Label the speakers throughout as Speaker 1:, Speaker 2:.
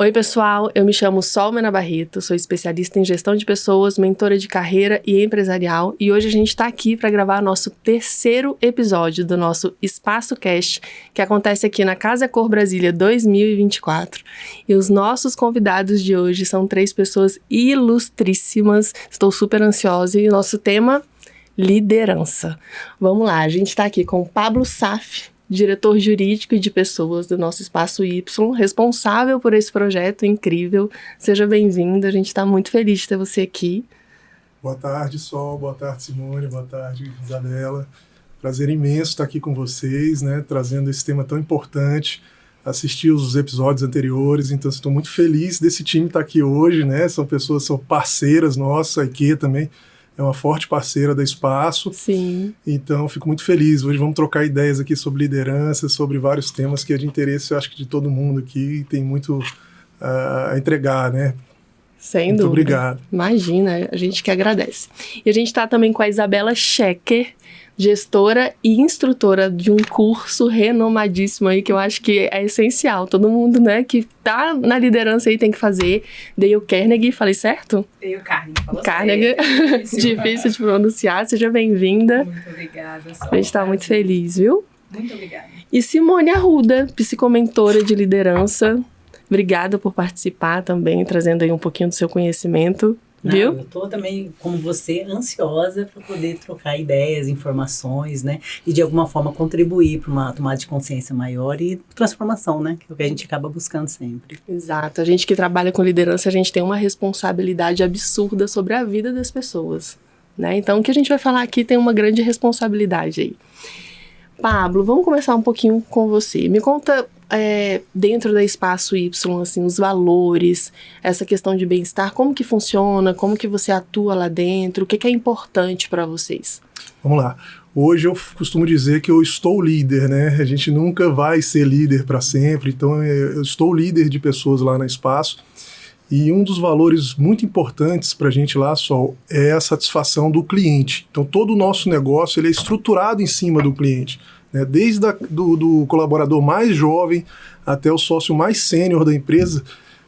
Speaker 1: Oi, pessoal, eu me chamo Sol Mena Barreto, sou especialista em gestão de pessoas, mentora de carreira e empresarial, e hoje a gente está aqui para gravar nosso terceiro episódio do nosso Espaço Cast, que acontece aqui na Casa Cor Brasília 2024. E os nossos convidados de hoje são 3 pessoas ilustríssimas, estou super ansiosa, e o nosso tema, liderança. Vamos lá, a gente está aqui com o Pablo Saf, diretor jurídico e de pessoas do nosso Espaço Y, responsável por esse projeto incrível. Seja bem-vindo, a gente está muito feliz de ter você aqui.
Speaker 2: Boa tarde, Sol, boa tarde, Simone, boa tarde, Isabela. Prazer imenso estar aqui com vocês, né, trazendo esse tema tão importante. Assisti os episódios anteriores, então estou muito feliz desse time estar aqui hoje, né, são parceiras nossas, a IKEA também é uma forte parceira da Espaço.
Speaker 1: Sim.
Speaker 2: Então, fico muito feliz. Hoje vamos trocar ideias aqui sobre liderança, sobre vários temas que é de interesse, eu acho que de todo mundo aqui, tem muito a entregar, né?
Speaker 1: Sem
Speaker 2: muito
Speaker 1: dúvida.
Speaker 2: Obrigado.
Speaker 1: Imagina, a gente que agradece. E a gente está também com a Isabela Schecker, gestora e instrutora de um curso renomadíssimo aí, que eu acho que é essencial. Todo mundo, né, que tá na liderança aí tem que fazer. Dale Carnegie, falei certo?
Speaker 3: Dale Carnegie, falou
Speaker 1: Carnegie, difícil de pronunciar, seja bem-vinda.
Speaker 3: Muito obrigada, Sol.
Speaker 1: A gente tá muito feliz, viu?
Speaker 3: Muito obrigada.
Speaker 1: E Simone Arruda, psicomentora de liderança. Obrigada por participar também, trazendo aí um pouquinho do seu conhecimento.
Speaker 4: Não,
Speaker 1: viu?
Speaker 4: Eu tô também, como você, ansiosa para poder trocar ideias, informações, né? E de alguma forma contribuir para uma tomada de consciência maior e transformação, né? Que é o que a gente acaba buscando sempre.
Speaker 1: Exato. A gente que trabalha com liderança, a gente tem uma responsabilidade absurda sobre a vida das pessoas, né? Então, o que a gente vai falar aqui tem uma grande responsabilidade aí. Pablo, vamos começar um pouquinho com você. Me conta, dentro da Espaço Y, assim, os valores, essa questão de bem-estar, como que funciona, como que você atua lá dentro, o que é importante para vocês?
Speaker 2: Vamos lá. Hoje eu costumo dizer que eu estou líder, né? A gente nunca vai ser líder para sempre, então eu estou líder de pessoas lá na Espaço. E um dos valores muito importantes para a gente lá, Sol, é a satisfação do cliente. Então, todo o nosso negócio ele é estruturado em cima do cliente, né? Desde do colaborador mais jovem até o sócio mais sênior da empresa,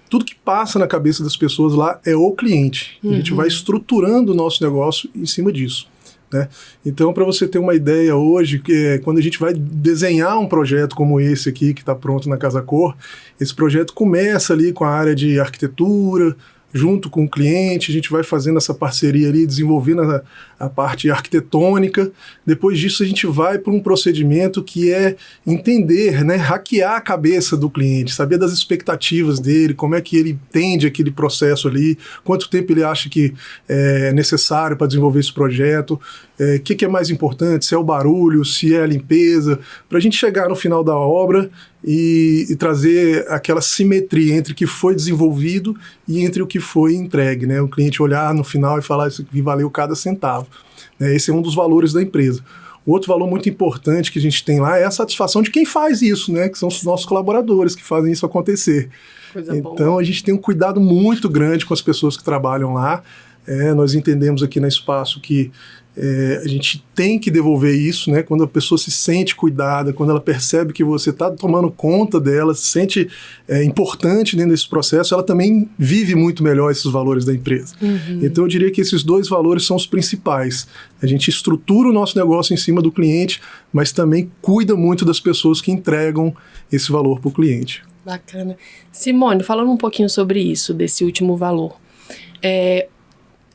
Speaker 2: tudo que passa na cabeça das pessoas lá é o cliente. A gente vai estruturando o nosso negócio em cima disso, né? Então, para você ter uma ideia hoje, quando a gente vai desenhar um projeto como esse aqui, que está pronto na Casa Cor, esse projeto começa ali com a área de arquitetura, junto com o cliente, a gente vai fazendo essa parceria ali, desenvolvendo a parte arquitetônica. Depois disso, a gente vai para um procedimento que é entender, né, hackear a cabeça do cliente, saber das expectativas dele, como é que ele entende aquele processo ali, quanto tempo ele acha que é necessário para desenvolver esse projeto, o que é mais importante, se é o barulho, se é a limpeza, para a gente chegar no final da obra e trazer aquela simetria entre o que foi desenvolvido e entre o que foi entregue, né? O cliente olhar no final e falar isso aqui valeu cada centavo. Esse é um dos valores da empresa. O outro valor muito importante que a gente tem lá é a satisfação de quem faz isso, né? Que são os nossos colaboradores que fazem isso acontecer.
Speaker 1: Coisa
Speaker 2: então
Speaker 1: boa.
Speaker 2: A gente tem um cuidado muito grande com as pessoas que trabalham lá. Nós entendemos aqui na Espaço que a gente tem que devolver isso, né? Quando a pessoa se sente cuidada, quando ela percebe que você está tomando conta dela, se sente importante dentro desse processo, ela também vive muito melhor esses valores da empresa. Então eu diria que esses 2 valores são os principais. A gente estrutura o nosso negócio em cima do cliente, mas também cuida muito das pessoas que entregam esse valor para o cliente.
Speaker 1: Bacana. Simone, falando um pouquinho sobre isso, desse último valor.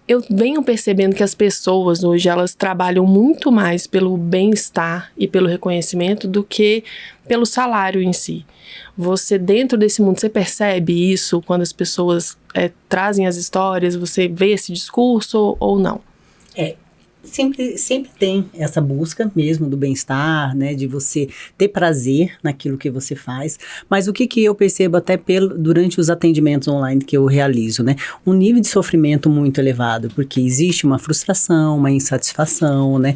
Speaker 1: Eu venho percebendo que as pessoas hoje, elas trabalham muito mais pelo bem-estar e pelo reconhecimento do que pelo salário em si. Você, dentro desse mundo, você percebe isso quando as pessoas trazem as histórias, você vê esse discurso ou não?
Speaker 4: Sempre tem essa busca mesmo do bem-estar, né, de você ter prazer naquilo que você faz, mas o que eu percebo até durante os atendimentos online que eu realizo, né, um nível de sofrimento muito elevado, porque existe uma frustração, uma insatisfação, né,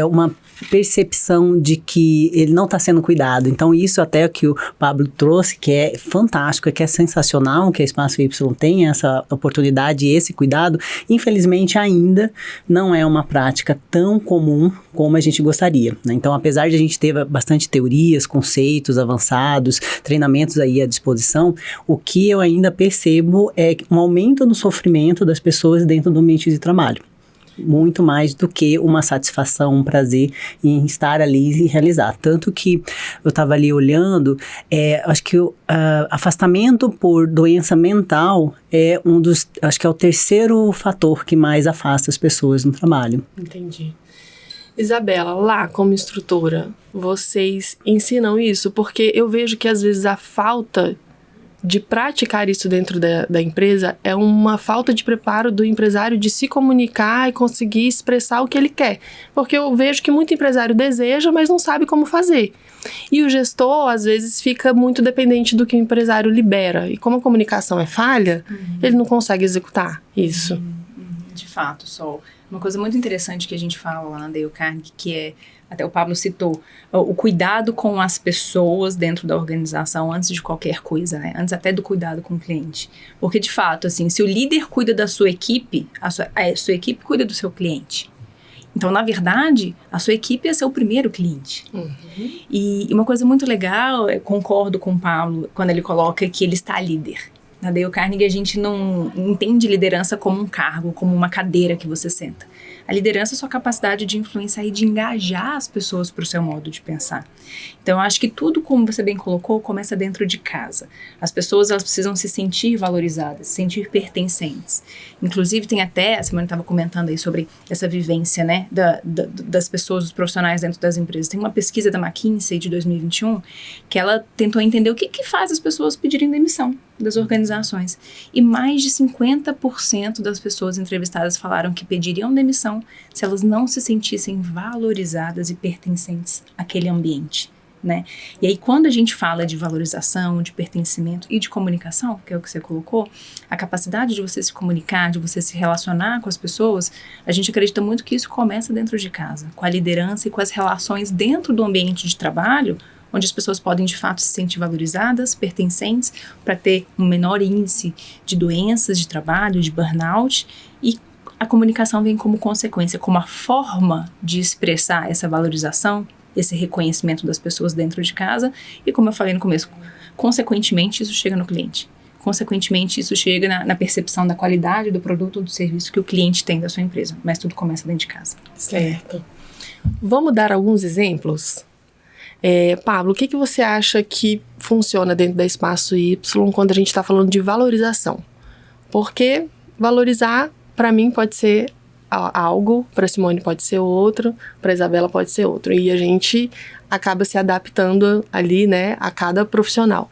Speaker 4: uma percepção de que ele não está sendo cuidado. Então, isso até que o Pablo trouxe, que é fantástico, que é sensacional, que a Espaço Y tem essa oportunidade e esse cuidado, infelizmente ainda não é uma prática tão comum como a gente gostaria, né? Então, apesar de a gente ter bastante teorias, conceitos avançados, treinamentos aí à disposição, o que eu ainda percebo é um aumento no sofrimento das pessoas dentro do ambiente de trabalho. Muito mais do que uma satisfação, um prazer em estar ali e realizar. Tanto que eu estava ali olhando, acho que o afastamento por doença mental é acho que é o terceiro fator que mais afasta as pessoas no trabalho.
Speaker 1: Entendi. Isabela, lá como instrutora, vocês ensinam isso? Porque eu vejo que às vezes a falta de praticar isso dentro da empresa é uma falta de preparo do empresário de se comunicar e conseguir expressar o que ele quer. Porque eu vejo que muito empresário deseja, mas não sabe como fazer. E o gestor, às vezes, fica muito dependente do que o empresário libera. E como a comunicação é falha, ele não consegue executar isso.
Speaker 3: De fato, Sol. Uma coisa muito interessante que a gente fala lá na Dale Carnegie, que é, até o Pablo citou, o cuidado com as pessoas dentro da organização antes de qualquer coisa, né? Antes até do cuidado com o cliente. Porque, de fato, assim, se o líder cuida da sua equipe, a sua equipe cuida do seu cliente. Então, na verdade, a sua equipe é seu primeiro cliente. E uma coisa muito legal, eu concordo com o Pablo, quando ele coloca que ele está líder. Na Dale Carnegie, a gente não entende liderança como um cargo, como uma cadeira que você senta. A liderança é a sua capacidade de influenciar e de engajar as pessoas para o seu modo de pensar. Então, eu acho que tudo, como você bem colocou, começa dentro de casa. As pessoas, elas precisam se sentir valorizadas, se sentir pertencentes. Inclusive, tem até, a Simone estava comentando aí sobre essa vivência, né, das pessoas, dos profissionais dentro das empresas. Tem uma pesquisa da McKinsey de 2021 que ela tentou entender o que faz as pessoas pedirem demissão das organizações. E mais de 50% das pessoas entrevistadas falaram que pediriam demissão se elas não se sentissem valorizadas e pertencentes àquele ambiente, né? E aí, quando a gente fala de valorização, de pertencimento e de comunicação, que é o que você colocou, a capacidade de você se comunicar, de você se relacionar com as pessoas, a gente acredita muito que isso começa dentro de casa, com a liderança e com as relações dentro do ambiente de trabalho, onde as pessoas podem, de fato, se sentir valorizadas, pertencentes, para ter um menor índice de doenças de trabalho, de burnout, e a comunicação vem como consequência, como a forma de expressar essa valorização, esse reconhecimento das pessoas dentro de casa, e como eu falei no começo, consequentemente, isso chega no cliente. Consequentemente, isso chega na percepção da qualidade do produto ou do serviço que o cliente tem da sua empresa, mas tudo começa dentro de casa.
Speaker 1: Certo. Vamos dar alguns exemplos? Pablo, o que você acha que funciona dentro da Espaço Y quando a gente está falando de valorização? Porque valorizar, para mim, pode ser algo, para Simone pode ser outro, para Isabela pode ser outro. E a gente acaba se adaptando ali, né, a cada profissional.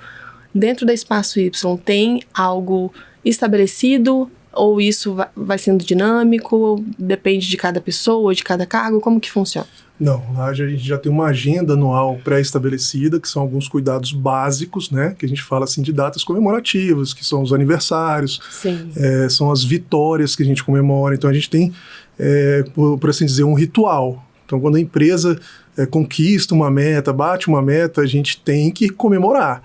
Speaker 1: Dentro da Espaço Y, tem algo estabelecido ou isso vai sendo dinâmico? Depende de cada pessoa, de cada cargo? Como que funciona?
Speaker 2: Não, lá a gente já tem uma agenda anual pré-estabelecida, que são alguns cuidados básicos, né? Que a gente fala assim de datas comemorativas, que são os aniversários, são as vitórias que a gente comemora. Então a gente tem, por assim dizer, um ritual. Então quando a empresa conquista uma meta, bate uma meta, a gente tem que comemorar.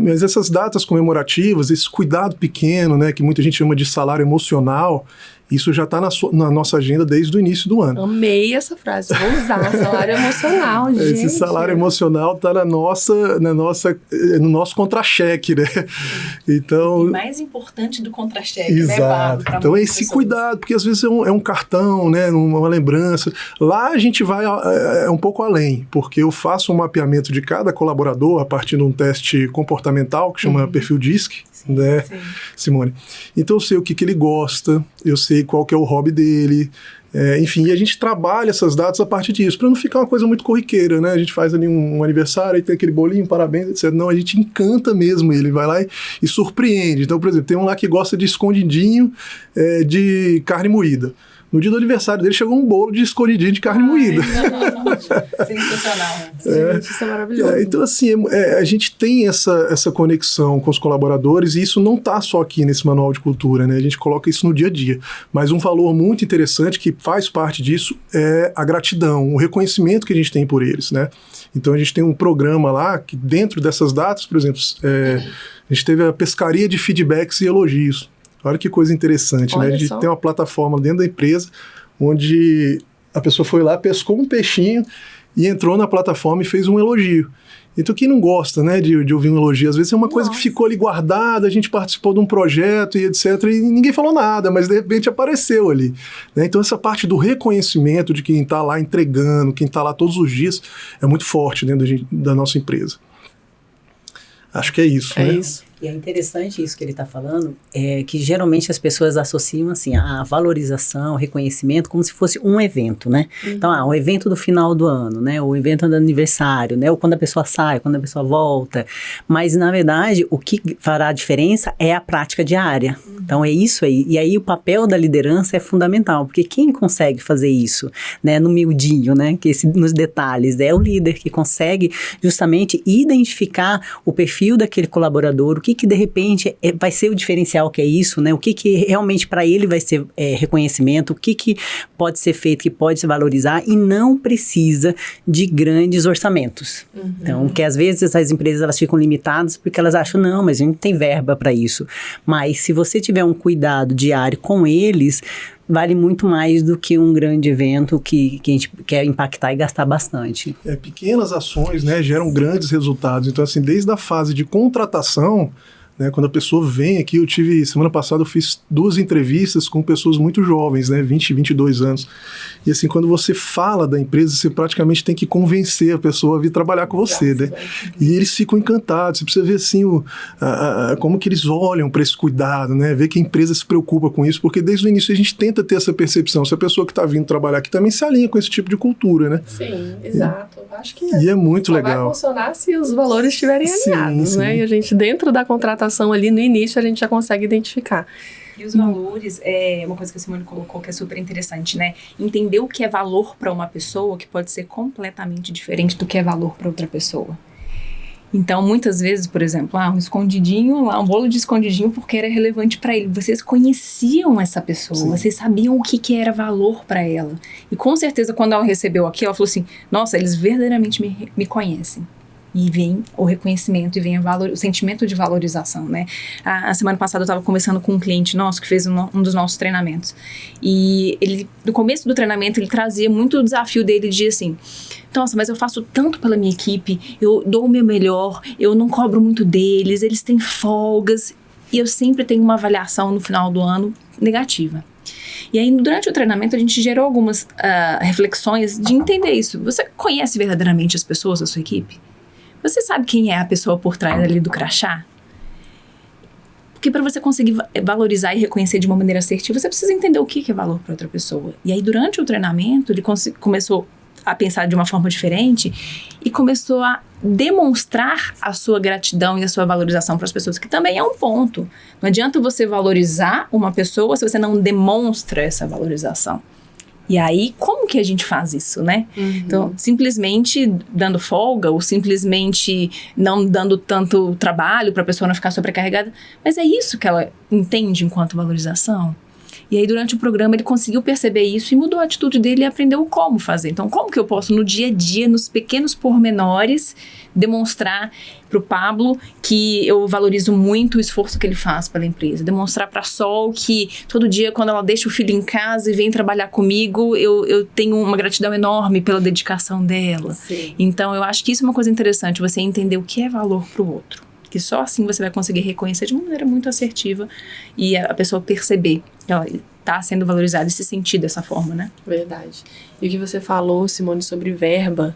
Speaker 2: Mas essas datas comemorativas, esse cuidado pequeno, né, que muita gente chama de salário emocional, isso já está na nossa agenda desde o início do ano.
Speaker 1: Amei essa frase, vou usar, salário emocional, gente.
Speaker 2: Esse salário emocional está no nosso contra-cheque, né? Então,
Speaker 3: o mais importante do contra-cheque,
Speaker 2: exato.
Speaker 3: Né,
Speaker 2: então, esse cuidado, porque às vezes é um cartão, né, uma lembrança. Lá a gente vai um pouco além, porque eu faço um mapeamento de cada colaborador a partir de um teste comportamental que chama perfil DISC, né, Simone? Então eu sei o que ele gosta, eu sei qual que é o hobby dele, enfim, e a gente trabalha essas datas a partir disso, para não ficar uma coisa muito corriqueira, né? A gente faz ali um aniversário, aí tem aquele bolinho, parabéns, etc. Não, a gente encanta mesmo ele, vai lá e surpreende. Então, por exemplo, tem um lá que gosta de escondidinho de carne moída. No dia do aniversário dele, chegou um bolo de escondidinho de carne moída.
Speaker 3: Sensacional.
Speaker 1: Gente, isso é maravilhoso.
Speaker 2: Então, assim, a gente tem essa conexão com os colaboradores e isso não está só aqui nesse manual de cultura, né? A gente coloca isso no dia a dia. Mas um valor muito interessante que faz parte disso é a gratidão, o reconhecimento que a gente tem por eles, né? Então, a gente tem um programa lá que dentro dessas datas, por exemplo, a gente teve a pescaria de feedbacks e elogios. Olha que coisa interessante, né? A gente tem uma plataforma dentro da empresa onde a pessoa foi lá, pescou um peixinho e entrou na plataforma e fez um elogio. Então, quem não gosta, né, de ouvir um elogio? Às vezes é uma coisa que ficou ali guardada, a gente participou de um projeto e etc, e ninguém falou nada, mas de repente apareceu ali, né? Então, essa parte do reconhecimento de quem está lá entregando, quem está lá todos os dias, é muito forte dentro da nossa empresa. Acho que é isso, né?
Speaker 1: É isso.
Speaker 4: E é interessante isso que ele está falando, que geralmente as pessoas associam assim, a valorização, o reconhecimento, como se fosse um evento, né? Então, o evento do final do ano, né? O evento do aniversário, né? Ou quando a pessoa sai, quando a pessoa volta. Mas, na verdade, o que fará a diferença é a prática diária. Então, é isso aí. E aí, o papel da liderança é fundamental, porque quem consegue fazer isso, né? No miudinho, né? Nos detalhes, é o líder que consegue justamente identificar o perfil daquele colaborador, o que de repente vai ser o diferencial que é isso, né? O que realmente para ele vai ser reconhecimento, o que pode ser feito, que pode se valorizar e não precisa de grandes orçamentos. Então, que às vezes as empresas elas ficam limitadas porque elas acham, não, mas a gente não tem verba para isso. Mas se você tiver um cuidado diário com eles, vale muito mais do que um grande evento que a gente quer impactar e gastar bastante.
Speaker 2: Pequenas ações, né, geram grandes resultados. Então, assim, desde a fase de contratação, né, quando a pessoa vem aqui, semana passada eu fiz 2 entrevistas com pessoas muito jovens, né, 20, 22 anos. E assim, quando você fala da empresa, você praticamente tem que convencer a pessoa a vir trabalhar com você, né? E eles ficam encantados. Você precisa ver assim como que eles olham para esse cuidado, né? Ver que a empresa se preocupa com isso, porque desde o início a gente tenta ter essa percepção. Se a pessoa que está vindo trabalhar aqui também se alinha com esse tipo de cultura, né?
Speaker 1: Sim, exato. Acho que
Speaker 2: e é muito legal.
Speaker 1: Vai funcionar se os valores estiverem alinhados, né? E a gente, dentro da contratação ali no início, a gente já consegue identificar.
Speaker 3: E os valores, é uma coisa que a Simone colocou que é super interessante, né? Entender o que é valor para uma pessoa que pode ser completamente diferente do que é valor para outra pessoa. Então, muitas vezes, por exemplo, um escondidinho, um bolo de escondidinho porque era relevante para ele. Vocês conheciam essa pessoa, Sim. Vocês sabiam o que era valor para ela. E com certeza, quando ela recebeu aqui, ela falou assim, nossa, eles verdadeiramente me conhecem. E vem o reconhecimento, e vem o sentimento de valorização, né? A semana passada eu estava conversando com um cliente nosso que fez um dos nossos treinamentos. E ele, no começo do treinamento, ele trazia muito o desafio dele de assim, nossa, mas eu faço tanto pela minha equipe, eu dou o meu melhor, eu não cobro muito deles, eles têm folgas, e eu sempre tenho uma avaliação no final do ano negativa. E aí, durante o treinamento, a gente gerou algumas reflexões de entender isso. Você conhece verdadeiramente as pessoas da sua equipe? Você sabe quem é a pessoa por trás ali do crachá? Porque para você conseguir valorizar e reconhecer de uma maneira assertiva, você precisa entender o que é valor para outra pessoa. E aí, durante o treinamento, ele começou a pensar de uma forma diferente e começou a demonstrar a sua gratidão e a sua valorização para as pessoas, que também é um ponto. Não adianta você valorizar uma pessoa se você não demonstra essa valorização. E aí, como que a gente faz isso, né? Então, simplesmente dando folga ou simplesmente não dando tanto trabalho para a pessoa não ficar sobrecarregada. Mas é isso que ela entende enquanto valorização? E aí, durante o programa, ele conseguiu perceber isso e mudou a atitude dele e aprendeu como fazer. Então, como que eu posso, no dia a dia, nos pequenos pormenores, demonstrar para o Pablo que eu valorizo muito o esforço que ele faz pela empresa. Demonstrar para a Sol que todo dia, quando ela deixa o filho em casa e vem trabalhar comigo, eu tenho uma gratidão enorme pela dedicação dela. Sim. Então, eu acho que isso é uma coisa interessante, você entender o que é valor para o outro. Que só assim você vai conseguir reconhecer de uma maneira muito assertiva e a pessoa perceber que ela está sendo valorizada e se sentir dessa forma, né?
Speaker 1: Verdade. E o que você falou, Simone, sobre verba,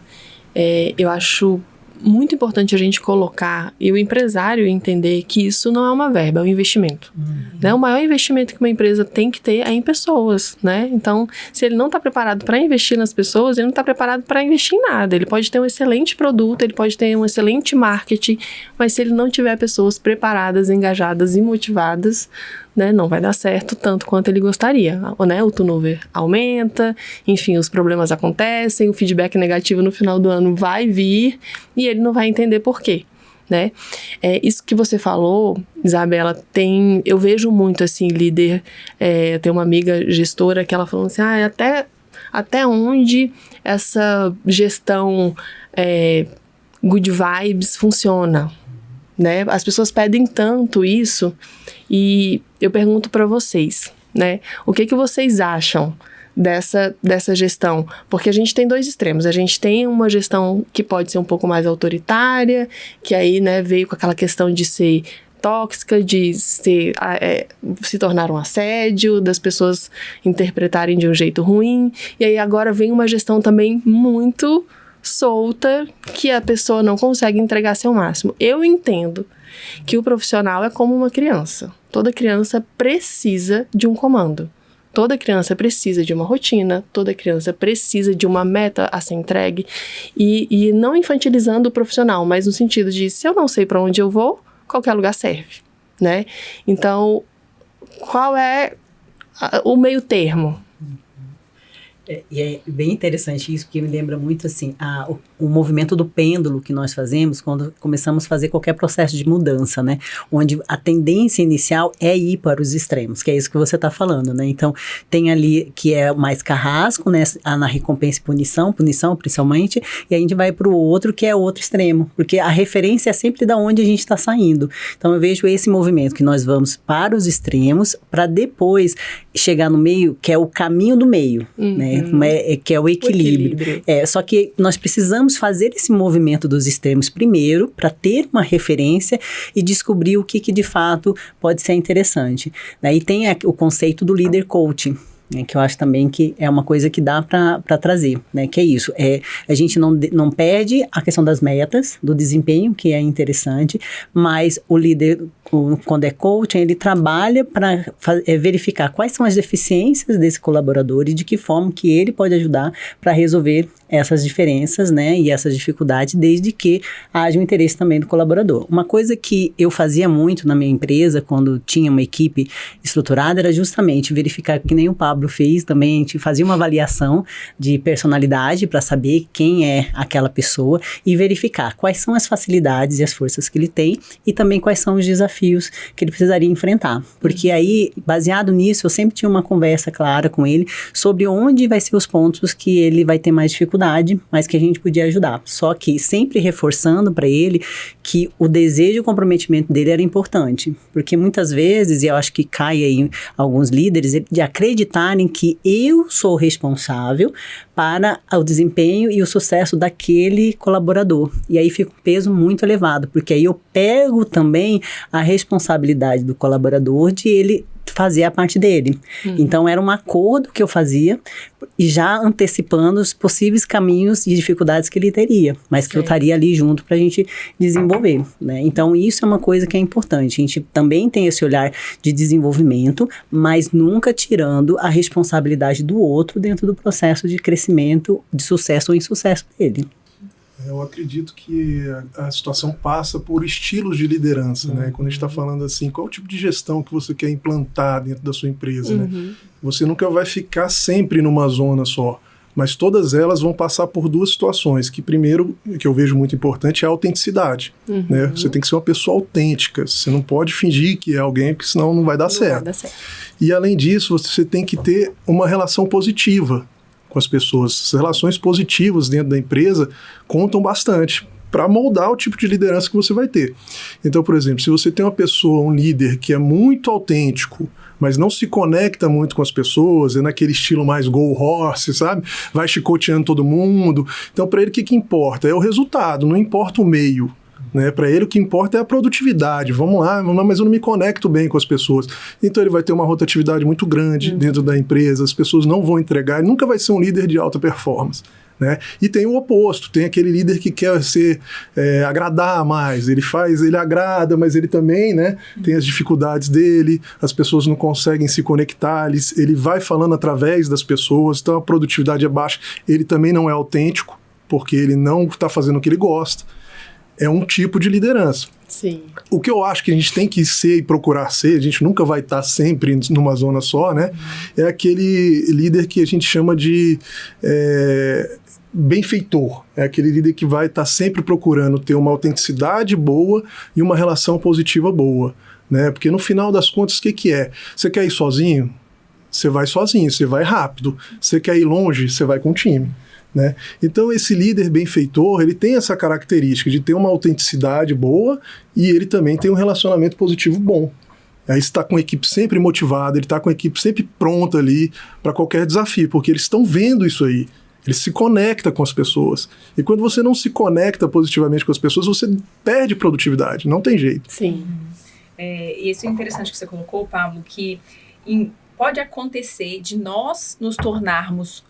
Speaker 1: eu acho muito importante a gente colocar e o empresário entender que isso não é uma verba, é um investimento. Né? O maior investimento que uma empresa tem que ter é em pessoas, né? Então, se ele não está preparado para investir nas pessoas, ele não está preparado para investir em nada. Ele pode ter um excelente produto, ele pode ter um excelente marketing, mas se ele não tiver pessoas preparadas, engajadas e motivadas, né, não vai dar certo tanto quanto ele gostaria, né? O turnover aumenta, enfim, os problemas acontecem, o feedback negativo no final do ano vai vir e ele não vai entender por quê, né? Isso que você falou, Isabela, eu vejo muito assim, líder, eu tenho uma amiga gestora que ela falou assim, até onde essa gestão good vibes funciona, né? As pessoas pedem tanto isso e eu pergunto para vocês, né? O que vocês acham dessa gestão? Porque a gente tem dois extremos. A gente tem uma gestão que pode ser um pouco mais autoritária, que aí, né, veio com aquela questão de ser tóxica, de se tornar um assédio, das pessoas interpretarem de um jeito ruim. E aí agora vem uma gestão também muito solta, que a pessoa não consegue entregar seu máximo. Eu entendo que o profissional é como uma criança. Toda criança precisa de um comando. Toda criança precisa de uma rotina, toda criança precisa de uma meta a ser entregue. E não infantilizando o profissional, mas no sentido de, se eu não sei para onde eu vou, qualquer lugar serve, né? Então, qual é o meio termo?
Speaker 4: E é bem interessante isso, porque me lembra muito assim, o movimento do pêndulo que nós fazemos quando começamos a fazer qualquer processo de mudança, né? Onde a tendência inicial é ir para os extremos, que é isso que você está falando, né? Então, tem ali que é mais carrasco, né? Na recompensa e punição principalmente, e a gente vai para o outro que é o outro extremo, porque a referência é sempre da onde a gente está saindo. Então, eu vejo esse movimento que nós vamos para os extremos, para depois chegar no meio, que é o caminho do meio, né? Que é o equilíbrio. Só que nós precisamos fazer esse movimento dos extremos primeiro para ter uma referência e descobrir o que de fato pode ser interessante. Daí tem o conceito do líder coaching, né, que eu acho também que é uma coisa que dá para trazer, né, que é isso, a gente não perde a questão das metas, do desempenho, que é interessante, mas o líder, quando é coaching, ele trabalha para verificar quais são as deficiências desse colaborador e de que forma que ele pode ajudar para resolver essas diferenças, né, e essas dificuldades, desde que haja um interesse também do colaborador. Uma coisa que eu fazia muito na minha empresa, quando tinha uma equipe estruturada, era justamente verificar, que nem o Pablo fez também, a gente fazia uma avaliação de personalidade para saber quem é aquela pessoa e verificar quais são as facilidades e as forças que ele tem e também quais são os desafios que ele precisaria enfrentar. Porque aí, baseado nisso, eu sempre tinha uma conversa clara com ele sobre onde vai ser os pontos que ele vai ter mais dificuldade, mas que a gente podia ajudar. Só que sempre reforçando para ele que o desejo e o comprometimento dele era importante. Porque muitas vezes, e eu acho que cai aí alguns líderes, de acreditarem que eu sou responsável para o desempenho e o sucesso daquele colaborador. E aí fica um peso muito elevado, porque aí eu pego também a responsabilidade do colaborador de ele fazer a parte dele. Então, era um acordo que eu fazia e já antecipando os possíveis caminhos e dificuldades que ele teria, mas que eu estaria ali junto para a gente desenvolver, né? Então, isso é uma coisa que é importante. A gente também tem esse olhar de desenvolvimento, mas nunca tirando a responsabilidade do outro dentro do processo de crescimento, de sucesso ou insucesso dele.
Speaker 2: Eu acredito que a situação passa por estilos de liderança, né? Quando a gente está falando assim, qual o tipo de gestão que você quer implantar dentro da sua empresa, né? Você nunca vai ficar sempre numa zona só, mas todas elas vão passar por duas situações, que primeiro, que eu vejo muito importante, é a autenticidade, né? Você tem que ser uma pessoa autêntica, você não pode fingir que é alguém, porque senão não vai dar certo. E além disso, você tem que ter uma relação positiva com as pessoas. As relações positivas dentro da empresa contam bastante para moldar o tipo de liderança que você vai ter. Então, por exemplo, se você tem uma pessoa, um líder que é muito autêntico, mas não se conecta muito com as pessoas, é naquele estilo mais go horse, sabe? Vai chicoteando todo mundo. Então, para ele, o que importa? É o resultado, não importa o meio. Né? Para ele o que importa é a produtividade, vamos lá, mas eu não me conecto bem com as pessoas. Então ele vai ter uma rotatividade muito grande dentro da empresa, as pessoas não vão entregar, ele nunca vai ser um líder de alta performance. né? E tem o oposto, tem aquele líder que quer agradar mais, ele agrada, mas ele também, né, tem as dificuldades dele, as pessoas não conseguem se conectar, ele vai falando através das pessoas, então a produtividade é baixa, ele também não é autêntico, porque ele não está fazendo o que ele gosta. É um tipo de liderança.
Speaker 1: Sim.
Speaker 2: O que eu acho que a gente tem que ser e procurar ser, a gente nunca vai estar sempre numa zona só, né? É aquele líder que a gente chama de benfeitor. É aquele líder que vai estar sempre procurando ter uma autenticidade boa e uma relação positiva boa, né? Porque no final das contas, o que é? Você quer ir sozinho? Você vai sozinho, você vai rápido. Você quer ir longe? Você vai com o time. Né? Então esse líder benfeitor, ele tem essa característica de ter uma autenticidade boa e ele também tem um relacionamento positivo bom. Aí está com a equipe sempre motivada, ele está com a equipe sempre pronta ali para qualquer desafio, porque eles estão vendo isso aí. Ele se conecta com as pessoas. E quando você não se conecta positivamente com as pessoas, você perde produtividade, não tem jeito.
Speaker 1: Sim.
Speaker 3: E isso é interessante que você colocou, Pablo, que pode acontecer de nós nos tornarmos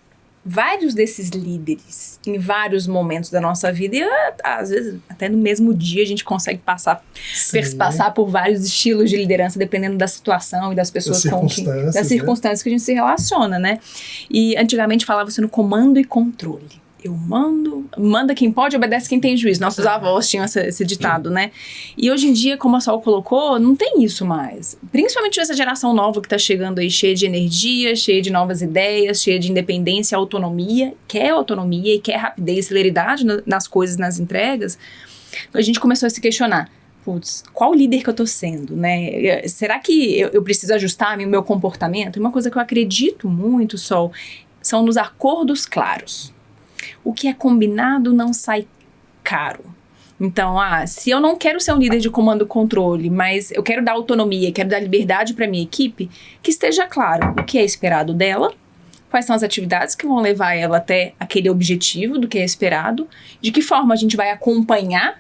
Speaker 3: vários desses líderes em vários momentos da nossa vida, e às vezes até no mesmo dia a gente consegue passar por vários estilos de liderança, dependendo da situação e das pessoas das circunstâncias que a gente se relaciona, né? E antigamente falava-se no comando e controle. Eu manda quem pode, obedece quem tem juízo. Nossos avós tinham esse ditado, né? E hoje em dia, como a Sol colocou, não tem isso mais. Principalmente essa geração nova que tá chegando aí, cheia de energia, cheia de novas ideias, cheia de independência, autonomia e quer rapidez, celeridade nas coisas, nas entregas. A gente começou a se questionar. Putz, qual líder que eu tô sendo, né? Será que eu preciso ajustar o meu comportamento? E uma coisa que eu acredito muito, Sol, são nos acordos claros. O que é combinado não sai caro. Então, se eu não quero ser um líder de comando e controle, mas eu quero dar autonomia, quero dar liberdade para minha equipe, que esteja claro o que é esperado dela, quais são as atividades que vão levar ela até aquele objetivo do que é esperado, de que forma a gente vai acompanhar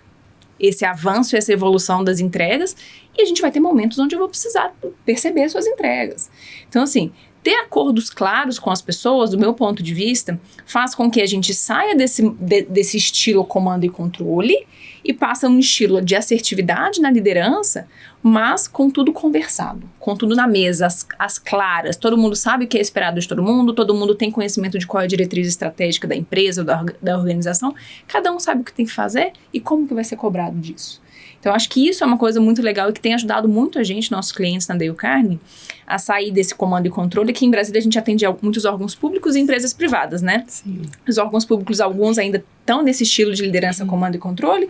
Speaker 3: esse avanço, essa evolução das entregas, e a gente vai ter momentos onde eu vou precisar perceber suas entregas. Então, assim, ter acordos claros com as pessoas, do meu ponto de vista, faz com que a gente saia desse estilo comando e controle e passe a um estilo de assertividade na liderança, mas com tudo conversado, com tudo na mesa, as claras. Todo mundo sabe o que é esperado de todo mundo tem conhecimento de qual é a diretriz estratégica da empresa ou da organização, cada um sabe o que tem que fazer e como que vai ser cobrado disso. Então, acho que isso é uma coisa muito legal e que tem ajudado muito a gente, nossos clientes na Dale Carnegie, a sair desse comando e controle, que em Brasília a gente atende muitos órgãos públicos e empresas privadas, né?
Speaker 1: Sim.
Speaker 3: Os órgãos públicos, alguns ainda estão nesse estilo de liderança, comando e controle.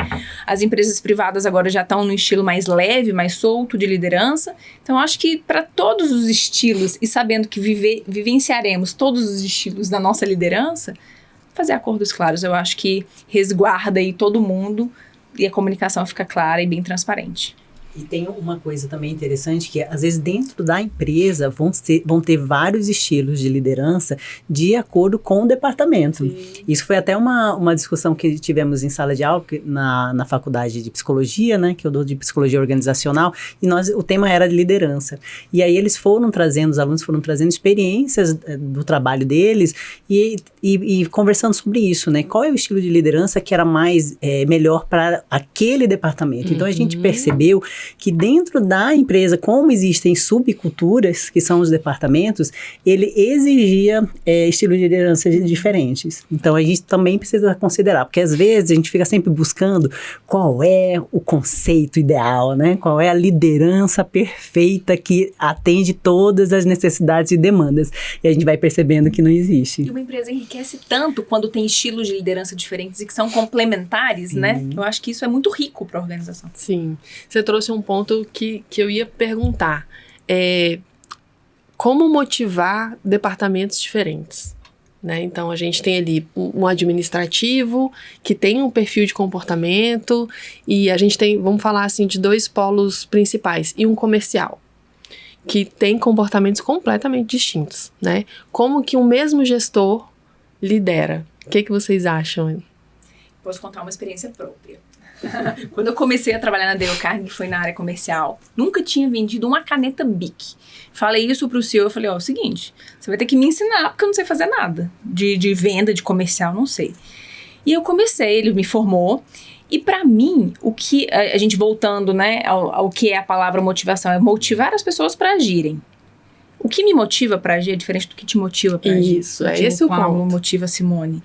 Speaker 3: As empresas privadas agora já estão no estilo mais leve, mais solto de liderança. Então, acho que para todos os estilos, e sabendo que vivenciaremos todos os estilos da nossa liderança, fazer acordos claros, eu acho que resguarda aí todo mundo e a comunicação fica clara e bem transparente.
Speaker 4: E tem uma coisa também interessante que, às vezes, dentro da empresa vão ter vários estilos de liderança de acordo com o departamento. Sim. Isso foi até uma discussão que tivemos em sala de aula na faculdade de psicologia, né, que eu dou de psicologia organizacional, e o tema era de liderança. E aí os alunos foram trazendo experiências do trabalho deles e conversando sobre isso, né? Qual é o estilo de liderança que era mais melhor para aquele departamento? Então, a gente percebeu que dentro da empresa, como existem subculturas, que são os departamentos, ele exigia estilos de liderança diferentes. Então, a gente também precisa considerar, porque às vezes a gente fica sempre buscando qual é o conceito ideal, né? Qual é a liderança perfeita que atende todas as necessidades e demandas. E a gente vai percebendo que não existe.
Speaker 3: E uma empresa enriquece tanto quando tem estilos de liderança diferentes e que são complementares, né? Eu acho que isso é muito rico para a organização.
Speaker 1: Sim. Você trouxe um ponto que eu ia perguntar. Como motivar departamentos diferentes? Né? Então, a gente tem ali um administrativo que tem um perfil de comportamento e a gente tem, vamos falar assim, de 2 polos principais e um comercial que tem comportamentos completamente distintos, né? Como que o mesmo gestor lidera? O que vocês acham?
Speaker 3: Posso contar uma experiência própria. Quando eu comecei a trabalhar na Dale Carnegie, foi na área comercial. Nunca tinha vendido uma caneta Bic. Falei isso pro CEO, eu falei, ó, é o seguinte, você vai ter que me ensinar, porque eu não sei fazer nada de venda, de comercial, não sei. E eu comecei, ele me formou. E pra mim, o que, a gente voltando, né, ao que é a palavra motivação, é motivar as pessoas pra agirem. O que me motiva pra agir é diferente do que te motiva pra agir.
Speaker 1: Isso, é esse o ponto.
Speaker 3: Motiva a Simone.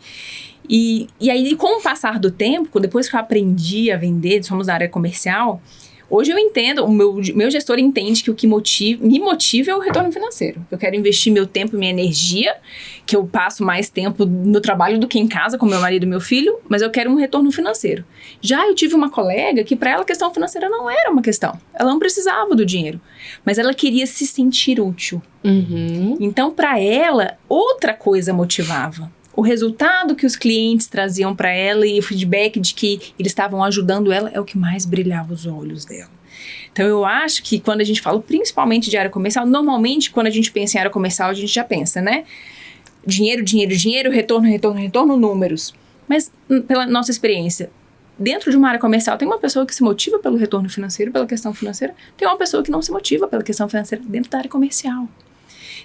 Speaker 3: E aí, com o passar do tempo, depois que eu aprendi a vender, somos da área comercial, hoje eu entendo, o meu gestor entende que o que me motiva é o retorno financeiro. Eu quero investir meu tempo e minha energia, que eu passo mais tempo no trabalho do que em casa com meu marido e meu filho, mas eu quero um retorno financeiro. Já eu tive uma colega que para ela a questão financeira não era uma questão. Ela não precisava do dinheiro, mas ela queria se sentir útil.
Speaker 1: Uhum.
Speaker 3: Então, para ela, outra coisa motivava. O resultado que os clientes traziam para ela e o feedback de que eles estavam ajudando ela é o que mais brilhava os olhos dela. Então, eu acho que quando a gente fala principalmente de área comercial, normalmente quando a gente pensa em área comercial, a gente já pensa, né? Dinheiro, dinheiro, dinheiro, retorno, retorno, retorno, números. Mas, pela nossa experiência, dentro de uma área comercial, tem uma pessoa que se motiva pelo retorno financeiro, pela questão financeira, tem uma pessoa que não se motiva pela questão financeira dentro da área comercial.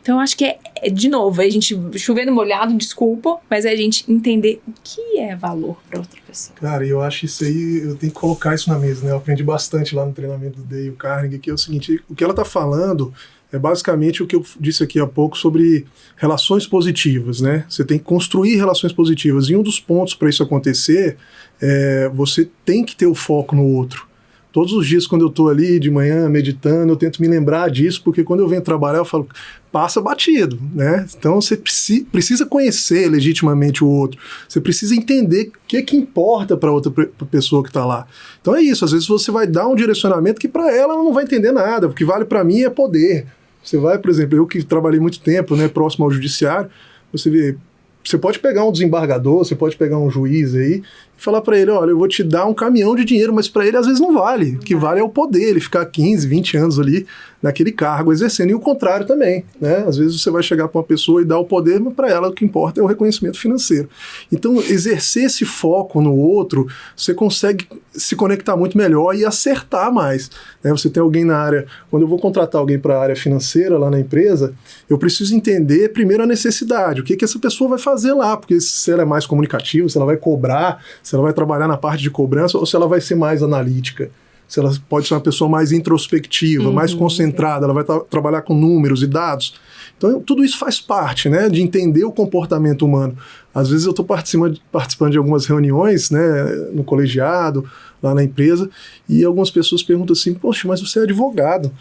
Speaker 3: Então, eu acho que de novo, a gente chovendo molhado, desculpa, mas é a gente entender o que é valor para outra pessoa.
Speaker 2: Cara, eu acho isso aí, eu tenho que colocar isso na mesa, né? Eu aprendi bastante lá no treinamento do Dale Carnegie, que é o seguinte, o que ela está falando é basicamente o que eu disse aqui há pouco sobre relações positivas, né? Você tem que construir relações positivas, e um dos pontos para isso acontecer é você tem que ter o foco no outro. Todos os dias, quando eu estou ali de manhã meditando, eu tento me lembrar disso, porque quando eu venho trabalhar, eu falo, passa batido, né? Então, você precisa conhecer legitimamente o outro. Você precisa entender o que importa para outra pessoa que está lá. Então, é isso. Às vezes, você vai dar um direcionamento que para ela não vai entender nada. O que vale para mim é poder. Você vai, por exemplo, eu que trabalhei muito tempo, né, próximo ao judiciário, você vê... Você pode pegar um desembargador, você pode pegar um juiz aí e falar para ele, olha, eu vou te dar um caminhão de dinheiro, mas para ele às vezes não vale. O que vale é o poder, ele ficar 15, 20 anos ali naquele cargo exercendo. E o contrário também, né? Às vezes você vai chegar para uma pessoa e dar o poder, mas para ela o que importa é o reconhecimento financeiro. Então, exercer esse foco no outro, você consegue se conectar muito melhor e acertar mais, né? Você tem alguém na área... Quando eu vou contratar alguém para a área financeira lá na empresa, eu preciso entender primeiro a necessidade, o que essa pessoa vai fazer lá, porque se ela é mais comunicativa, se ela vai cobrar, se ela vai trabalhar na parte de cobrança ou se ela vai ser mais analítica. Se ela pode ser uma pessoa mais introspectiva, mais concentrada, ela vai trabalhar com números e dados. Então, tudo isso faz parte, né, de entender o comportamento humano. Às vezes eu estou participando de algumas reuniões, né, no colegiado, lá na empresa, e algumas pessoas perguntam assim, poxa, mas você é advogado.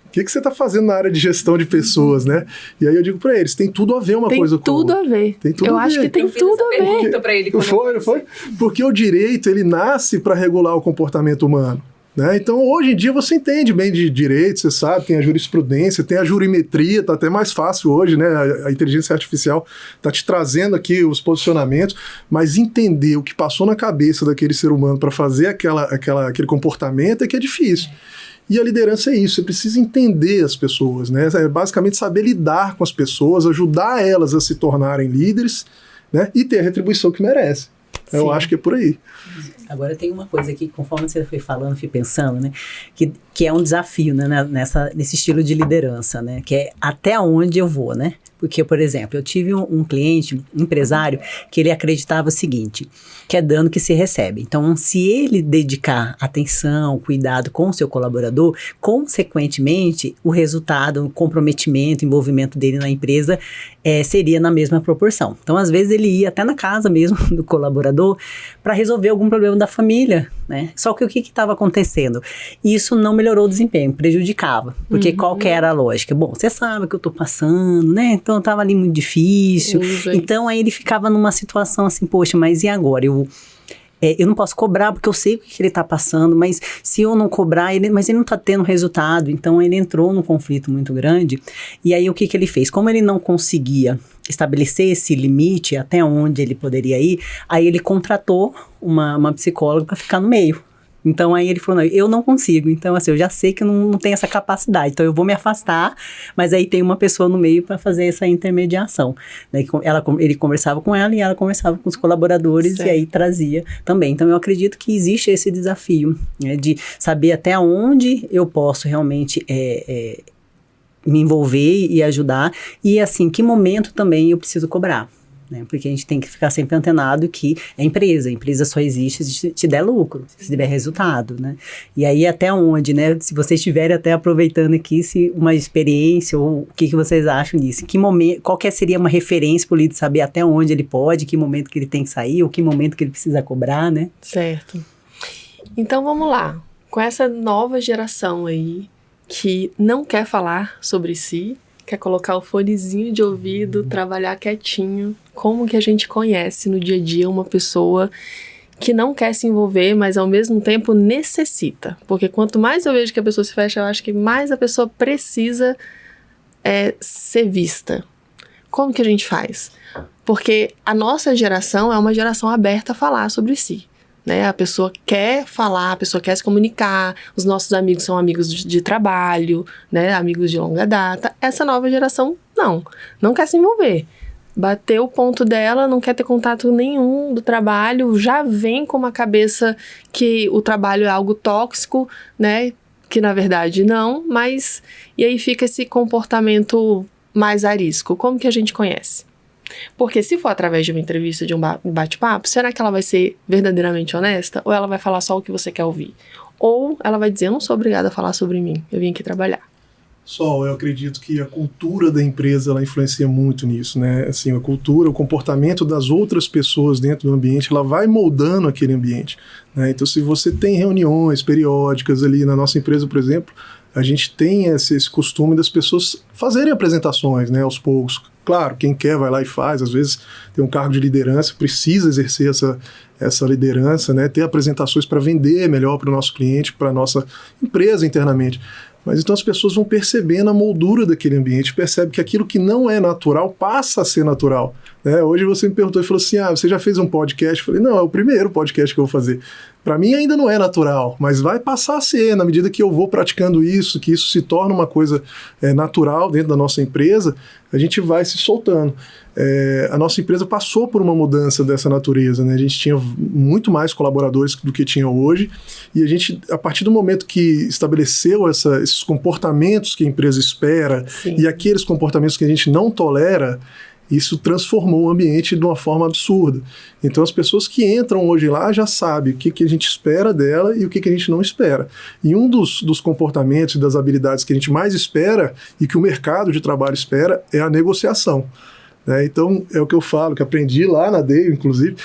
Speaker 2: O que você está fazendo na área de gestão de pessoas, né? E aí eu digo para eles, tem tudo a ver uma coisa com a outra.
Speaker 1: Tem tudo a ver.
Speaker 2: Tem tudo
Speaker 1: eu
Speaker 2: a
Speaker 1: acho
Speaker 2: ver.
Speaker 1: que tem tudo a ver.
Speaker 3: Pergunta para ele.
Speaker 2: Foi. Porque o direito, ele nasce para regular o comportamento humano, né? Então, hoje em dia, você entende bem de direito, você sabe, tem a jurisprudência, tem a jurimetria, tá até mais fácil hoje, né? A inteligência artificial tá te trazendo aqui os posicionamentos, mas entender o que passou na cabeça daquele ser humano para fazer aquele comportamento é que é difícil. E a liderança é isso, você precisa entender as pessoas, né? É basicamente saber lidar com as pessoas, ajudar elas a se tornarem líderes, né? E ter a retribuição que merece. Eu acho que é por aí.
Speaker 4: Agora tem uma coisa aqui, conforme você foi falando, fui pensando, né? Que é um desafio, né, nesse estilo de liderança, né? Que é até onde eu vou, né? Porque, por exemplo, eu tive um cliente, um empresário, que ele acreditava o seguinte, que é dano que se recebe. Então, se ele dedicar atenção, cuidado com o seu colaborador, consequentemente, o resultado, o comprometimento, o envolvimento dele na empresa seria na mesma proporção. Então, às vezes, ele ia até na casa mesmo do colaborador para resolver algum problema da família, né? Só que o que estava acontecendo? Isso não melhorou o desempenho, prejudicava. Porque qual que era a lógica? Bom, você sabe que eu estou passando, né? Então, estava ali muito difícil. Então, aí ele ficava numa situação assim, poxa, mas e agora? Eu não posso cobrar porque eu sei o que ele está passando, mas se eu não cobrar, mas ele não está tendo resultado. Então, ele entrou num conflito muito grande. E aí, o que ele fez? Como ele não conseguia estabelecer esse limite até onde ele poderia ir, aí ele contratou uma psicóloga para ficar no meio. Então, aí ele falou, não, eu não consigo. Então, assim, eu já sei que eu não tenho essa capacidade. Então, eu vou me afastar, mas aí tem uma pessoa no meio para fazer essa intermediação. Né? Ele conversava com ela e ela conversava com os colaboradores, certo. E aí trazia também. Então, eu acredito que existe esse desafio, né, de saber até onde eu posso realmente me envolver e ajudar. E, assim, que momento também eu preciso cobrar. Né? Porque a gente tem que ficar sempre antenado que a empresa só existe se te der lucro, se tiver resultado, né? E aí até onde, né? Se vocês estiverem até aproveitando aqui, se uma experiência ou o que vocês acham disso? Que momento, seria uma referência para o líder saber até onde ele pode, que momento que ele tem que sair, ou que momento que ele precisa cobrar, né?
Speaker 1: Certo. Então vamos lá. Com essa nova geração aí, que não quer falar sobre si, quer colocar o fonezinho de ouvido, trabalhar quietinho. Como que a gente conhece no dia a dia uma pessoa que não quer se envolver, mas ao mesmo tempo necessita? Porque quanto mais eu vejo que a pessoa se fecha, eu acho que mais a pessoa precisa ser vista. Como que a gente faz? Porque a nossa geração é uma geração aberta a falar sobre si. Né? A pessoa quer falar, a pessoa quer se comunicar, os nossos amigos são amigos de trabalho, né? Amigos de longa data. Essa nova geração não quer se envolver. Bateu o ponto dela, não quer ter contato nenhum do trabalho, já vem com uma cabeça que o trabalho é algo tóxico, né? Que na verdade não, mas... E aí fica esse comportamento mais arisco. Como que a gente conhece? Porque se for através de uma entrevista, de um bate-papo, será que ela vai ser verdadeiramente honesta? Ou ela vai falar só o que você quer ouvir? Ou ela vai dizer, eu não sou obrigada a falar sobre mim, eu vim aqui trabalhar.
Speaker 2: Sol, eu acredito que a cultura da empresa, ela influencia muito nisso, né? Assim, a cultura, o comportamento das outras pessoas dentro do ambiente, ela vai moldando aquele ambiente, né? Então, se você tem reuniões periódicas ali na nossa empresa, por exemplo, a gente tem esse costume das pessoas fazerem apresentações, né, aos poucos. Claro, quem quer vai lá e faz, às vezes tem um cargo de liderança, precisa exercer essa liderança, né, ter apresentações para vender melhor para o nosso cliente, para a nossa empresa internamente. Mas então as pessoas vão percebendo a moldura daquele ambiente, percebe que aquilo que não é natural passa a ser natural. Né? Hoje você me perguntou e falou assim, você já fez um podcast? Eu falei, não, é o primeiro podcast que eu vou fazer. Para mim ainda não é natural, mas vai passar a ser, na medida que eu vou praticando isso, que isso se torna uma coisa natural dentro da nossa empresa, a gente vai se soltando. A nossa empresa passou por uma mudança dessa natureza, né? A gente tinha muito mais colaboradores do que tinha hoje, e a gente, a partir do momento que estabeleceu esses comportamentos que a empresa espera, sim, e aqueles comportamentos que a gente não tolera, isso transformou o ambiente de uma forma absurda. Então as pessoas que entram hoje lá já sabem o que a gente espera dela e o que a gente não espera. E um dos comportamentos e das habilidades que a gente mais espera e que o mercado de trabalho espera é a negociação. Né? Então é o que eu falo, que aprendi lá na Dale, inclusive.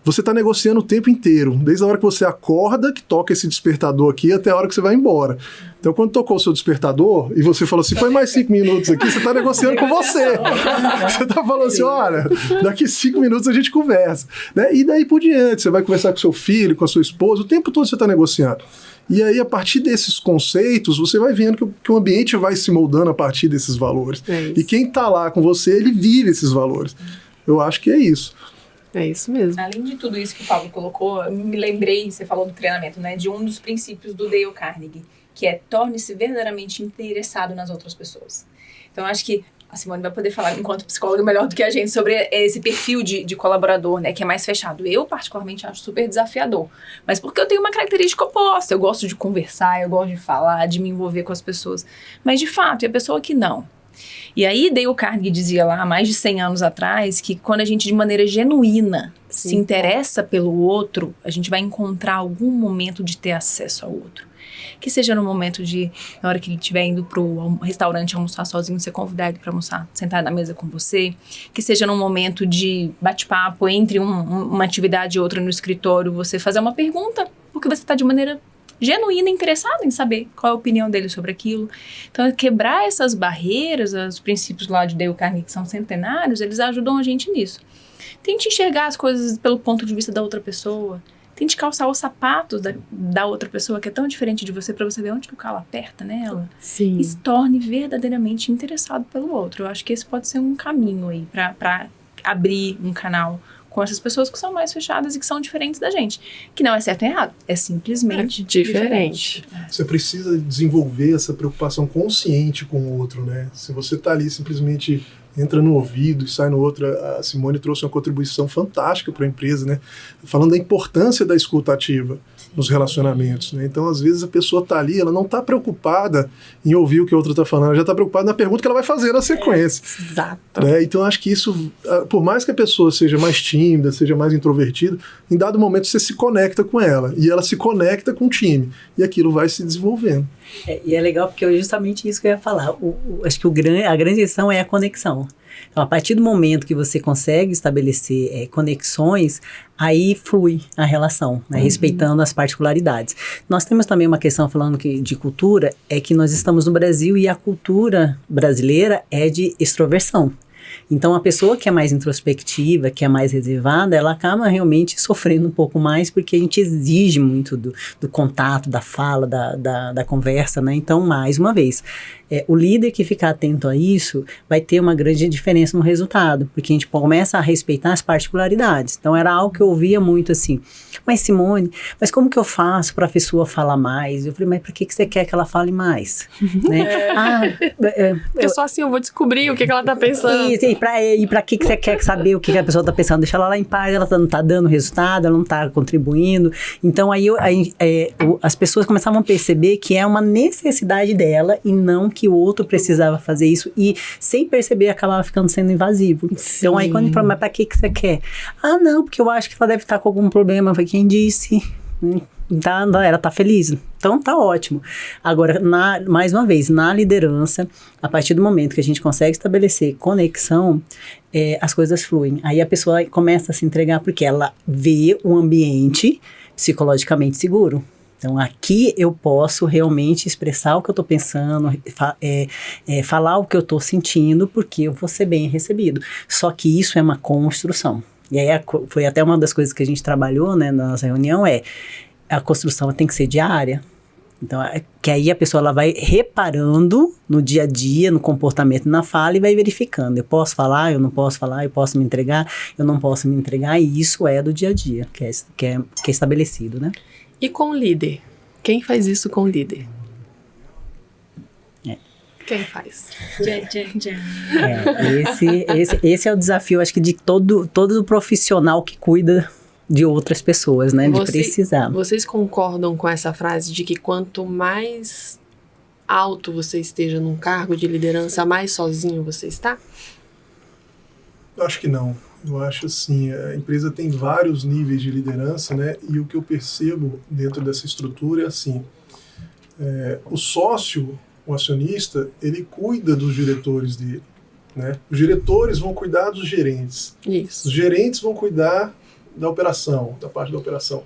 Speaker 2: Você está negociando o tempo inteiro, desde a hora que você acorda, que toca esse despertador aqui, até a hora que você vai embora. Então, quando tocou o seu despertador, e você falou assim, põe mais 5 minutos aqui, você está negociando com você. Você está falando assim, olha, daqui 5 minutos a gente conversa. Né? E daí por diante, você vai conversar com seu filho, com a sua esposa, o tempo todo você está negociando. E aí, a partir desses conceitos, você vai vendo que o ambiente vai se moldando a partir desses valores. E quem está lá com você, ele vive esses valores. Eu acho que é isso.
Speaker 1: É isso mesmo.
Speaker 3: Além de tudo isso que o Pablo colocou, eu me lembrei, você falou do treinamento, né, de um dos princípios do Dale Carnegie, que é torne-se verdadeiramente interessado nas outras pessoas. Então, eu acho que a Simone vai poder falar, enquanto psicóloga, melhor do que a gente, sobre esse perfil de colaborador, né, que é mais fechado. Eu, particularmente, acho super desafiador. Mas porque eu tenho uma característica oposta. Eu gosto de conversar, eu gosto de falar, de me envolver com as pessoas. Mas, de fato, é a pessoa que não. E aí, Dale Carnegie dizia lá, há mais de 100 anos atrás, que quando a gente, de maneira genuína, se interessa pelo outro, a gente vai encontrar algum momento de ter acesso ao outro. Que seja no momento na hora que ele estiver indo pro restaurante almoçar sozinho, você convidar ele para almoçar, sentar na mesa com você. Que seja num momento de bate-papo entre uma atividade e outra no escritório, você fazer uma pergunta, porque você está de maneira genuína, interessado em saber qual é a opinião dele sobre aquilo. Então, quebrar essas barreiras, os princípios lá de Dale Carnegie, que são centenários, eles ajudam a gente nisso. Tente enxergar as coisas pelo ponto de vista da outra pessoa. Tente calçar os sapatos da outra pessoa, que é tão diferente de você, para você ver onde que o calo aperta nela.
Speaker 1: Sim.
Speaker 3: E se torne verdadeiramente interessado pelo outro. Eu acho que esse pode ser um caminho aí para abrir um canal com essas pessoas que são mais fechadas e que são diferentes da gente. Que não é certo nem errado, é simplesmente diferente.
Speaker 2: Você precisa desenvolver essa preocupação consciente com o outro, né? Se você está ali simplesmente entra no ouvido e sai no outro, a Simone trouxe uma contribuição fantástica para a empresa, né? Falando da importância da escuta ativa nos relacionamentos, né? Então, às vezes, a pessoa está ali, ela não está preocupada em ouvir o que a outra está falando, ela já está preocupada na pergunta que ela vai fazer na sequência.
Speaker 1: Exato.
Speaker 2: Né? Então, acho que isso, por mais que a pessoa seja mais tímida, seja mais introvertida, em dado momento você se conecta com ela, e ela se conecta com o time, e aquilo vai se desenvolvendo.
Speaker 4: E é legal porque é justamente isso que eu ia falar. Acho que a grande questão é a conexão. Então, a partir do momento que você consegue estabelecer conexões, aí flui a relação, né, respeitando as particularidades. Nós temos também uma questão falando de cultura, é que nós estamos no Brasil e a cultura brasileira é de extroversão. Então, a pessoa que é mais introspectiva, que é mais reservada, ela acaba realmente sofrendo um pouco mais, porque a gente exige muito do contato, da fala, da conversa, né? Então, mais uma vez, o líder que ficar atento a isso vai ter uma grande diferença no resultado, porque a gente começa a respeitar as particularidades. Então, era algo que eu ouvia muito assim, mas Simone, mas como que eu faço para a pessoa falar mais? Eu falei, mas para que você quer que ela fale mais? Né?
Speaker 1: Porque só assim eu vou descobrir o que ela tá pensando.
Speaker 4: E pra que você quer saber o que a pessoa tá pensando? Deixa ela lá em paz, ela não tá dando resultado, ela não tá contribuindo. Então, aí as pessoas começavam a perceber que é uma necessidade dela e não que o outro precisava fazer isso. E, sem perceber, acabava ficando sendo invasivo. Sim. Então, aí quando ele fala, mas pra que você quer? Ah, não, porque eu acho que ela deve estar com algum problema. Foi quem disse. Ela tá feliz, então tá ótimo. Agora, mais uma vez, na liderança, a partir do momento que a gente consegue estabelecer conexão, as coisas fluem. Aí a pessoa começa a se entregar porque ela vê um ambiente psicologicamente seguro. Então, aqui eu posso realmente expressar o que eu estou pensando, falar o que eu estou sentindo, porque eu vou ser bem recebido. Só que isso é uma construção. E aí foi até uma das coisas que a gente trabalhou, né, na nossa reunião, a construção tem que ser diária. Então, que aí a pessoa ela vai reparando no dia a dia, no comportamento, na fala e vai verificando. Eu posso falar, eu não posso falar, eu posso me entregar, eu não posso me entregar. E isso é do dia a dia, que é estabelecido, né?
Speaker 1: E com o líder? Quem faz isso com o líder? Quem faz?
Speaker 4: Esse é o desafio, acho que de todo profissional que cuida de outras pessoas, né? De precisar.
Speaker 1: Vocês concordam com essa frase de que quanto mais alto você esteja num cargo de liderança, mais sozinho você está?
Speaker 2: Eu acho que não. Eu acho assim, a empresa tem vários níveis de liderança, né? E o que eu percebo dentro dessa estrutura é assim, o sócio, o acionista, ele cuida dos diretores dele, né? Os diretores vão cuidar dos gerentes.
Speaker 1: Isso.
Speaker 2: Os gerentes vão cuidar da operação, da parte da operação.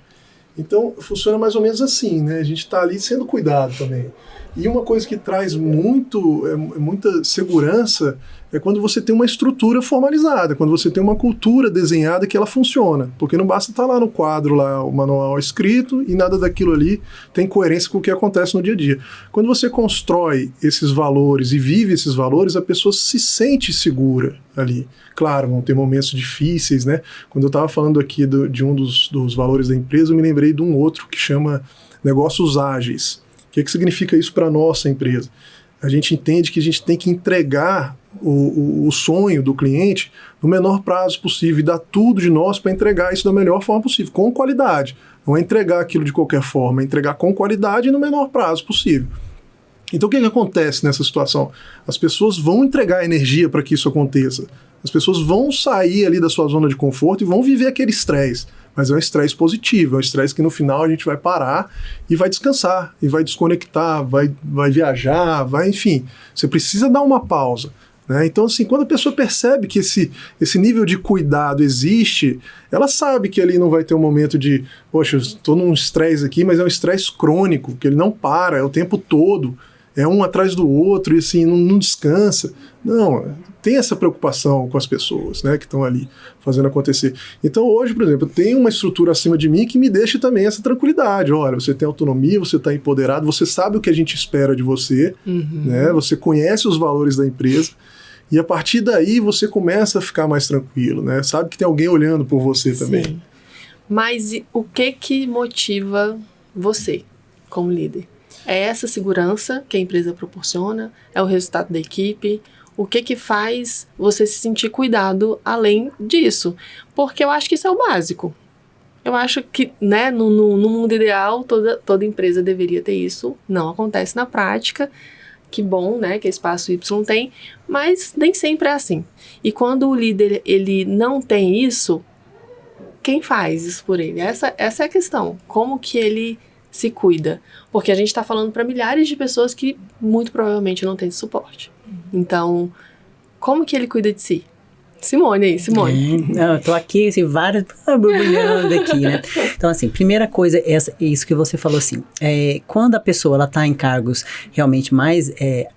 Speaker 2: Então, funciona mais ou menos assim, né? A gente está ali sendo cuidado também. E uma coisa que traz muita segurança é quando você tem uma estrutura formalizada, quando você tem uma cultura desenhada que ela funciona. Porque não basta estar lá no quadro, lá, o manual escrito, e nada daquilo ali tem coerência com o que acontece no dia a dia. Quando você constrói esses valores e vive esses valores, a pessoa se sente segura ali. Claro, vão ter momentos difíceis, né? Quando eu estava falando aqui de um dos valores da empresa, eu me lembrei de um outro que chama negócios ágeis. O que significa isso para a nossa empresa? A gente entende que a gente tem que entregar o sonho do cliente no menor prazo possível e dar tudo de nós para entregar isso da melhor forma possível, com qualidade. Não é entregar aquilo de qualquer forma, é entregar com qualidade e no menor prazo possível. Então o que acontece nessa situação? As pessoas vão entregar energia para que isso aconteça. As pessoas vão sair ali da sua zona de conforto e vão viver aquele estresse. Mas é um estresse positivo, é um estresse que no final a gente vai parar e vai descansar, e vai desconectar, vai viajar, enfim. Você precisa dar uma pausa, né? Então, assim, quando a pessoa percebe que esse nível de cuidado existe, ela sabe que ali não vai ter um momento de, poxa, eu estou num estresse aqui, mas é um estresse crônico, que ele não para, é o tempo todo. É um atrás do outro e assim, não descansa. Não, tem essa preocupação com as pessoas, né, que estão ali fazendo acontecer. Então hoje, por exemplo, eu tenho uma estrutura acima de mim que me deixa também essa tranquilidade. Olha, você tem autonomia, você está empoderado, você sabe o que a gente espera de você, né, você conhece os valores da empresa. E a partir daí você começa a ficar mais tranquilo, né? Sabe que tem alguém olhando por você também.
Speaker 1: Sim. Mas o que motiva você como líder? É essa segurança que a empresa proporciona? É o resultado da equipe? O que faz você se sentir cuidado além disso? Porque eu acho que isso é o básico. Eu acho que, né, no mundo ideal, toda empresa deveria ter isso. Não acontece na prática. Que bom, né, que a Espaço Y tem, mas nem sempre é assim. E quando o líder, ele não tem isso, quem faz isso por ele? Essa é a questão. Como que ele se cuida? Porque a gente está falando para milhares de pessoas que muito provavelmente não têm suporte. Então, como que ele cuida de si? Simone aí, Simone.
Speaker 4: Não, eu tô aqui, assim, várias borbulhando aqui, né? Então, assim, primeira coisa é isso que você falou, assim, quando a pessoa, ela tá em cargos realmente mais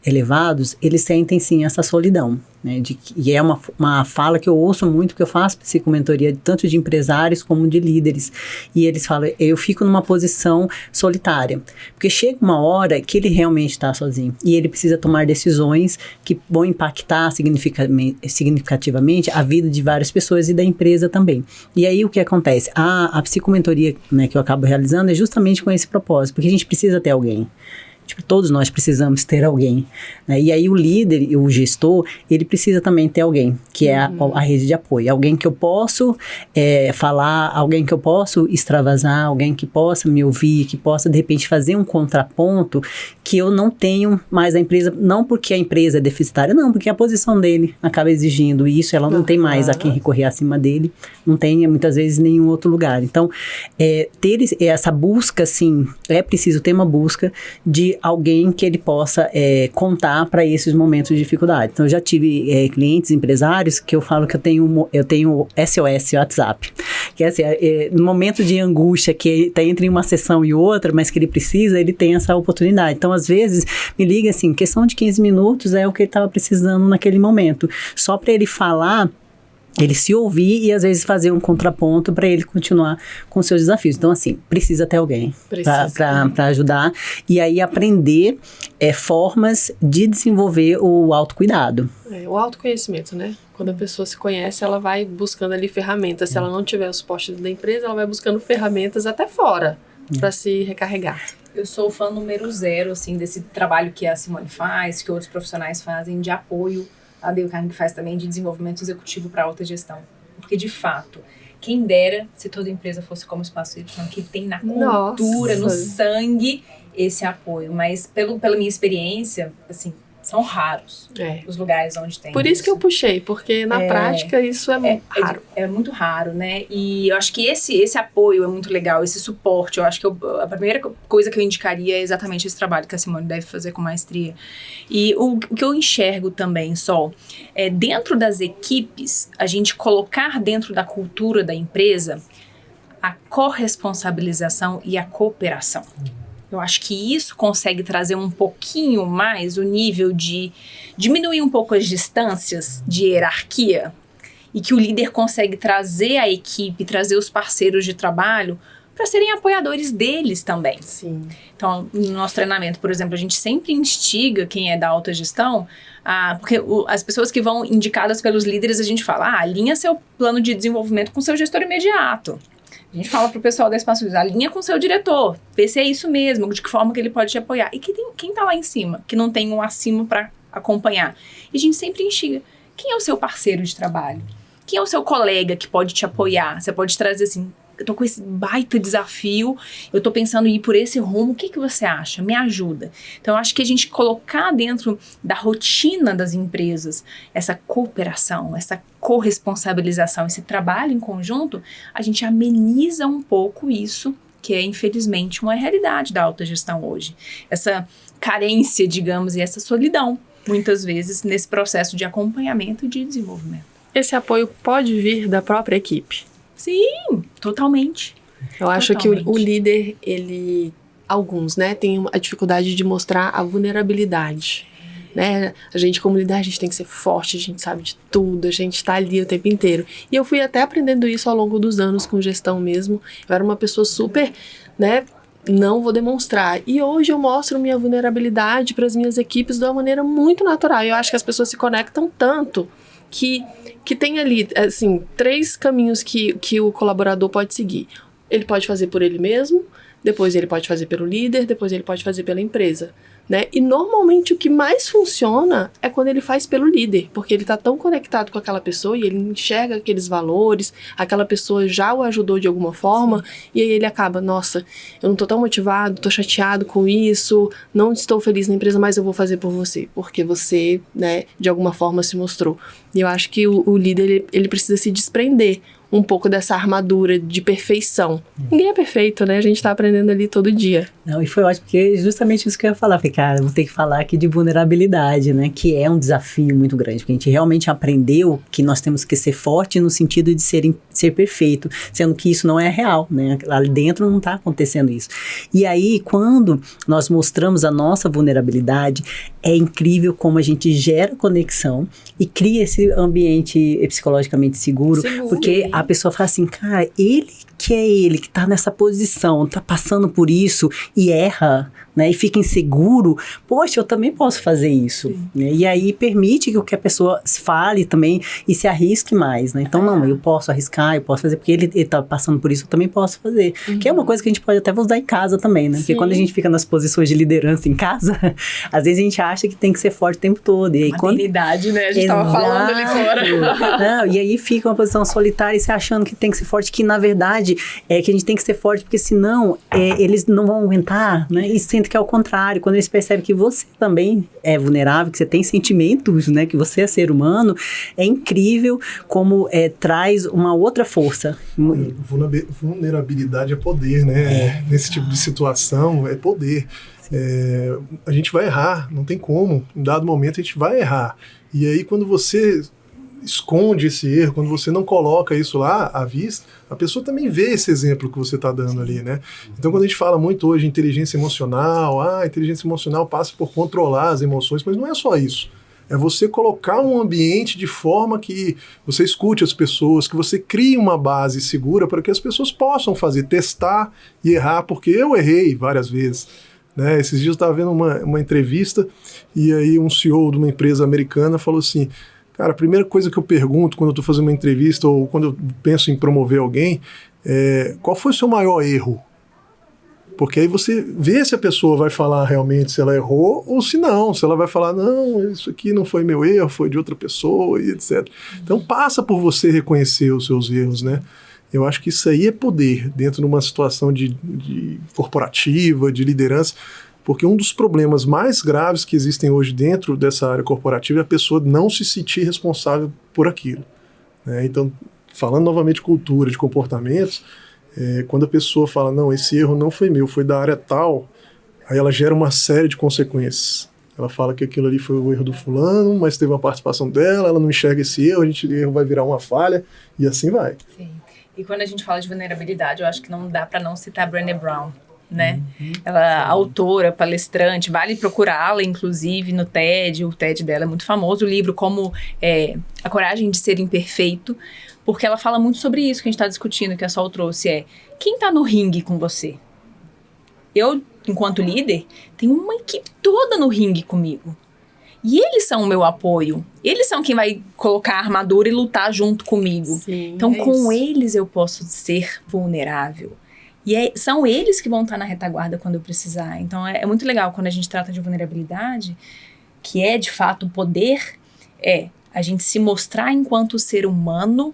Speaker 4: elevados, eles sentem, sim, essa solidão, né? E é uma fala que eu ouço muito, porque eu faço psicomentoria tanto de empresários como de líderes, e eles falam, eu fico numa posição solitária, porque chega uma hora que ele realmente está sozinho, e ele precisa tomar decisões que vão impactar significativamente a vida de várias pessoas e da empresa também. E aí o que acontece? A psicomentoria, né, que eu acabo realizando é justamente com esse propósito, porque a gente precisa ter alguém. Tipo, todos nós precisamos ter alguém, né? E aí o líder, o gestor, ele precisa também ter alguém, que é a rede de apoio. Alguém que eu posso falar, alguém que eu posso extravasar, alguém que possa me ouvir, que possa, de repente, fazer um contraponto que eu não tenho mais da empresa, não porque a empresa é deficitária, não, porque a posição dele acaba exigindo isso, ela não tem mais a quem recorrer acima dele, não tem, muitas vezes, nenhum outro lugar. Então, ter essa busca, assim, é preciso ter uma busca de alguém que ele possa contar para esses momentos de dificuldade. Então, eu já tive clientes, empresários, que eu falo que eu tenho SOS WhatsApp, que é assim, no momento de angústia, que está entre uma sessão e outra, mas que ele precisa, ele tem essa oportunidade. Então, às vezes, me liga assim, questão de 15 minutos é o que ele estava precisando naquele momento. Só para ele falar, ele se ouvir e às vezes fazer um contraponto para ele continuar com seus desafios. Então, assim, precisa ter alguém para ajudar. E aí aprender formas de desenvolver o autocuidado.
Speaker 1: O autoconhecimento, né? Quando a pessoa se conhece, ela vai buscando ali ferramentas. Se ela não tiver o suporte da empresa, ela vai buscando ferramentas até fora para se recarregar.
Speaker 3: Eu sou fã número 0, assim, desse trabalho que a Simone faz, que outros profissionais fazem de apoio. A Dale Carnegie faz também de desenvolvimento executivo para alta gestão. Porque, de fato, quem dera se toda empresa fosse como o Espaço Y, que tem na cultura, no sangue, esse apoio. Mas, pela minha experiência, assim, são raros os lugares onde tem
Speaker 1: Por isso que eu puxei, porque na prática isso é raro.
Speaker 3: É muito raro, né? E eu acho que esse apoio é muito legal, esse suporte. Eu acho que a primeira coisa que eu indicaria é exatamente esse trabalho que a Simone deve fazer com maestria. E o que eu enxergo também, dentro das equipes, a gente colocar dentro da cultura da empresa a corresponsabilização e a cooperação. Eu acho que isso consegue trazer um pouquinho mais o nível de diminuir um pouco as distâncias de hierarquia e que o líder consegue trazer a equipe, trazer os parceiros de trabalho para serem apoiadores deles também.
Speaker 1: Sim.
Speaker 3: Então, no nosso treinamento, por exemplo, a gente sempre instiga quem é da alta gestão, porque as pessoas que vão indicadas pelos líderes, a gente fala, alinha seu plano de desenvolvimento com seu gestor imediato. A gente fala pro pessoal da Espaço Y, alinha com seu diretor, vê se é isso mesmo, de que forma que ele pode te apoiar. E quem tá lá em cima, que não tem um acima para acompanhar? E a gente sempre instiga, quem é o seu parceiro de trabalho? Quem é o seu colega que pode te apoiar? Você pode trazer assim, eu tô com esse baita desafio, eu tô pensando em ir por esse rumo, o que você acha? Me ajuda. Então, eu acho que a gente colocar dentro da rotina das empresas essa cooperação, essa corresponsabilização, esse trabalho em conjunto, a gente ameniza um pouco isso, que é, infelizmente, uma realidade da alta gestão hoje. Essa carência, digamos, e essa solidão, muitas vezes, nesse processo de acompanhamento e de desenvolvimento.
Speaker 1: Esse apoio pode vir da própria equipe.
Speaker 3: Sim, totalmente.
Speaker 1: Eu acho que o líder, alguns, né, tem a dificuldade de mostrar a vulnerabilidade, né? A gente, como líder, a gente tem que ser forte, a gente sabe de tudo, a gente tá ali o tempo inteiro. E eu fui até aprendendo isso ao longo dos anos com gestão mesmo. Eu era uma pessoa super, né, não vou demonstrar. E hoje eu mostro minha vulnerabilidade para as minhas equipes de uma maneira muito natural. Eu acho que as pessoas se conectam tanto que tem ali, assim, 3 caminhos que o colaborador pode seguir. Ele pode fazer por ele mesmo, depois ele pode fazer pelo líder, depois ele pode fazer pela empresa, né? E normalmente o que mais funciona é quando ele faz pelo líder, porque ele tá tão conectado com aquela pessoa e ele enxerga aqueles valores, aquela pessoa já o ajudou de alguma forma, e aí ele acaba, nossa, eu não tô tão motivado, tô chateado com isso, não estou feliz na empresa, mas eu vou fazer por você, porque você, né, de alguma forma se mostrou. E eu acho que o líder, ele precisa se desprender um pouco dessa armadura de perfeição. Ninguém é perfeito, né? A gente tá aprendendo ali todo dia.
Speaker 4: Não, e foi ótimo, porque justamente isso que eu ia falar. Falei, cara, vou ter que falar aqui de vulnerabilidade, né? Que é um desafio muito grande, porque a gente realmente aprendeu que nós temos que ser forte no sentido de ser perfeito, sendo que isso não é real, né? Lá dentro não tá acontecendo isso. E aí, quando nós mostramos a nossa vulnerabilidade, é incrível como a gente gera conexão e cria esse ambiente psicologicamente seguro. Porque a pessoa fala assim, cara, ele que tá nessa posição, tá passando por isso e erra, né, e fica inseguro, poxa, eu também posso fazer isso, né? E aí permite que a pessoa fale também e se arrisque mais, né? Então, não, eu posso arriscar, eu posso fazer, porque ele tá passando por isso, eu também posso fazer. Que é uma coisa que a gente pode até usar em casa também, né? Porque quando a gente fica nas posições de liderança em casa, às vezes a gente acha que tem que ser forte o tempo todo. E aí,
Speaker 3: maternidade, né? A gente tava falando ali fora.
Speaker 4: Não, e aí fica uma posição solitária e você achando que tem que ser forte, que na verdade é que a gente tem que ser forte, porque senão eles não vão aguentar, né? E sendo que é o contrário, quando eles percebem que você também é vulnerável, que você tem sentimentos, né? Que você é ser humano, é incrível como traz uma outra força.
Speaker 2: Vulnerabilidade é poder, né? Nesse tipo de situação, é poder. A gente vai errar, não tem como. Em dado momento a gente vai errar. E aí quando você esconde esse erro, quando você não coloca isso lá à vista, a pessoa também vê esse exemplo que você está dando ali, né? Então, quando a gente fala muito hoje de inteligência emocional, a inteligência emocional passa por controlar as emoções, mas não é só isso. É você colocar um ambiente de forma que você escute as pessoas, que você crie uma base segura para que as pessoas possam testar e errar, porque eu errei várias vezes. Né? Esses dias eu estava vendo uma entrevista e aí um CEO de uma empresa americana falou assim, cara, a primeira coisa que eu pergunto quando eu estou fazendo uma entrevista ou quando eu penso em promover alguém é qual foi o seu maior erro? Porque aí você vê se a pessoa vai falar realmente se ela errou ou se não. Se ela vai falar, não, isso aqui não foi meu erro, foi de outra pessoa e etc. Então passa por você reconhecer os seus erros, né? Eu acho que isso aí é poder dentro de uma situação de corporativa, de liderança. Porque um dos problemas mais graves que existem hoje dentro dessa área corporativa é a pessoa não se sentir responsável por aquilo. Né? Então, falando novamente de cultura, de comportamentos, quando a pessoa fala, não, esse erro não foi meu, foi da área tal, aí ela gera uma série de consequências. Ela fala que aquilo ali foi o erro do fulano, mas teve uma participação dela, ela não enxerga esse erro, o erro vai virar uma falha, e assim vai.
Speaker 3: Sim. E quando a gente fala de vulnerabilidade, eu acho que não dá para não citar Brené Brown. Né? Ela é autora, palestrante, vale procurá-la, inclusive, no TED. O TED dela é muito famoso. O livro como A Coragem de Ser Imperfeito, porque ela fala muito sobre isso que a gente está discutindo, que a Sol trouxe, quem está no ringue com você? Eu, enquanto líder, tenho uma equipe toda no ringue comigo. E eles são o meu apoio. Eles são quem vai colocar a armadura e lutar junto comigo. Sim, então, com eles eu posso ser vulnerável. E são eles que vão estar na retaguarda quando eu precisar. Então, é muito legal quando a gente trata de vulnerabilidade, que é, de fato, o poder, a gente se mostrar enquanto ser humano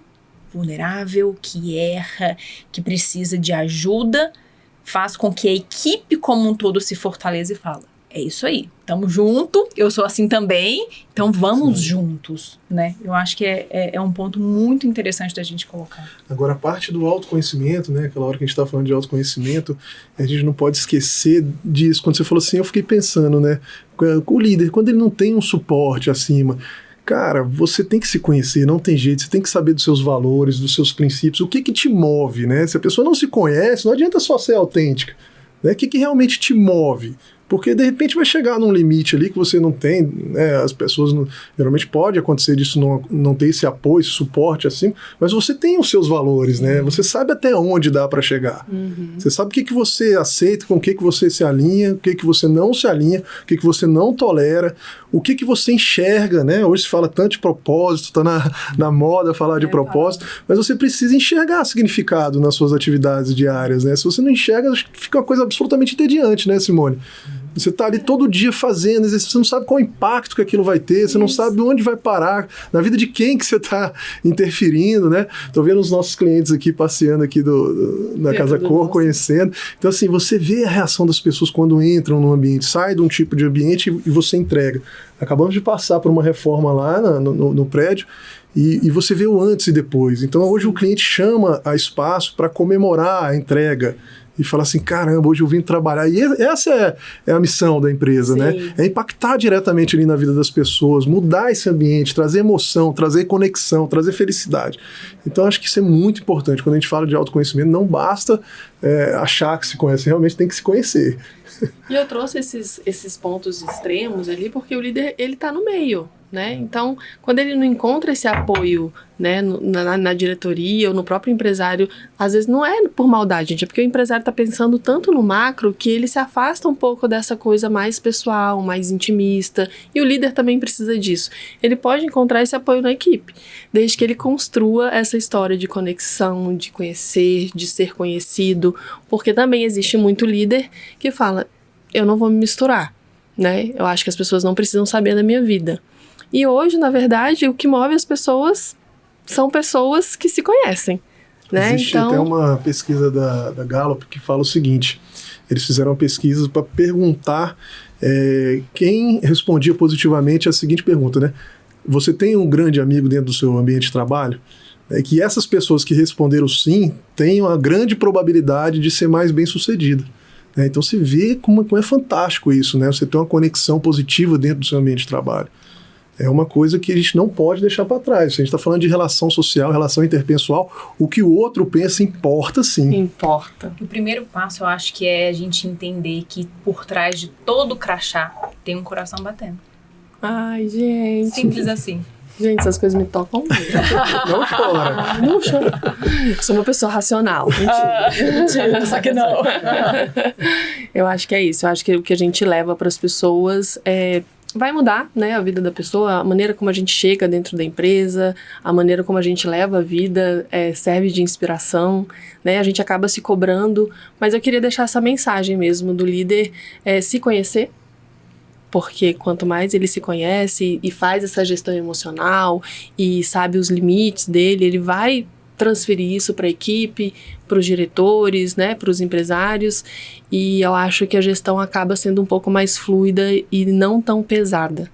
Speaker 3: vulnerável, que erra, que precisa de ajuda, faz com que a equipe como um todo se fortaleça e fala, é isso aí, tamo junto, eu sou assim também, então vamos juntos, né? Eu acho que é um ponto muito interessante da gente colocar.
Speaker 2: Agora, a parte do autoconhecimento, né? Aquela hora que a gente tá falando de autoconhecimento, a gente não pode esquecer disso. Quando você falou assim, eu fiquei pensando, né? O líder, quando ele não tem um suporte acima, cara, você tem que se conhecer, não tem jeito, você tem que saber dos seus valores, dos seus princípios, o que te move, né? Se a pessoa não se conhece, não adianta só ser autêntica, né? O que realmente te move? Porque de repente vai chegar num limite ali que você não tem, né? As pessoas, geralmente pode acontecer disso, não ter esse apoio, esse suporte assim, mas você tem os seus valores, né? Você sabe até onde dá para chegar. Você sabe o que você aceita, com o que você se alinha, o que você não se alinha, o que você não tolera, o que você enxerga, né? Hoje se fala tanto de propósito, tá na moda falar de propósito, mas você precisa enxergar significado nas suas atividades diárias, né? Se você não enxerga, acho que fica uma coisa absolutamente entediante, né, Simone? Você está ali todo dia fazendo exercício, você não sabe qual o impacto que aquilo vai ter, você não sabe onde vai parar, na vida de quem que você está interferindo, né? Estou vendo os nossos clientes aqui passeando aqui na Casa Cor, conhecendo. Então, assim, você vê a reação das pessoas quando entram no ambiente, sai de um tipo de ambiente e você entrega. Acabamos de passar por uma reforma lá no prédio, e você vê o antes e depois. Então, hoje o cliente chama a Espaço para comemorar a entrega e fala assim, caramba, hoje eu vim trabalhar. E essa é a missão da empresa, né? É impactar diretamente ali na vida das pessoas, mudar esse ambiente, trazer emoção, trazer conexão, trazer felicidade. Então, acho que isso é muito importante. Quando a gente fala de autoconhecimento, não basta achar que se conhece, realmente tem que se conhecer.
Speaker 1: E eu trouxe esses pontos extremos ali porque o líder, ele tá no meio, né? Então, quando ele não encontra esse apoio, né, na diretoria ou no próprio empresário, às vezes não é por maldade, gente, é porque o empresário tá pensando tanto no macro que ele se afasta um pouco dessa coisa mais pessoal, mais intimista, e o líder também precisa disso. Ele pode encontrar esse apoio na equipe, desde que ele construa essa história de conexão, de conhecer, de ser conhecido, porque também existe muito líder que fala, eu não vou me misturar, né? Eu acho que as pessoas não precisam saber da minha vida. E hoje, na verdade, o que move as pessoas são pessoas que se conhecem, né?
Speaker 2: Existe até uma pesquisa da Gallup que fala o seguinte, eles fizeram pesquisas para perguntar quem respondia positivamente a seguinte pergunta, né? Você tem um grande amigo dentro do seu ambiente de trabalho? É que essas pessoas que responderam sim têm uma grande probabilidade de ser mais bem-sucedida. Então você vê como é fantástico isso, né? Você tem uma conexão positiva dentro do seu ambiente de trabalho. É uma coisa que a gente não pode deixar para trás. Se a gente está falando de relação social, relação interpessoal, o que o outro pensa importa sim.
Speaker 1: Importa.
Speaker 3: O primeiro passo, eu acho que é a gente entender que por trás de todo crachá tem um coração batendo.
Speaker 1: Ai, gente.
Speaker 3: Simples assim.
Speaker 1: Gente, essas coisas me tocam muito.
Speaker 2: Não chora.
Speaker 1: Não chora. Eu sou uma pessoa racional. Mentira,
Speaker 3: só que não.
Speaker 1: Eu acho que é isso. Eu acho que o que a gente leva para as pessoas vai mudar, né, a vida da pessoa, a maneira como a gente chega dentro da empresa, a maneira como a gente leva a vida serve de inspiração, né, a gente acaba se cobrando, mas eu queria deixar essa mensagem mesmo do líder se conhecer, porque quanto mais ele se conhece e faz essa gestão emocional e sabe os limites dele, ele vai transferir isso para a equipe, para os diretores, né, para os empresários, e eu acho que a gestão acaba sendo um pouco mais fluida e não tão pesada,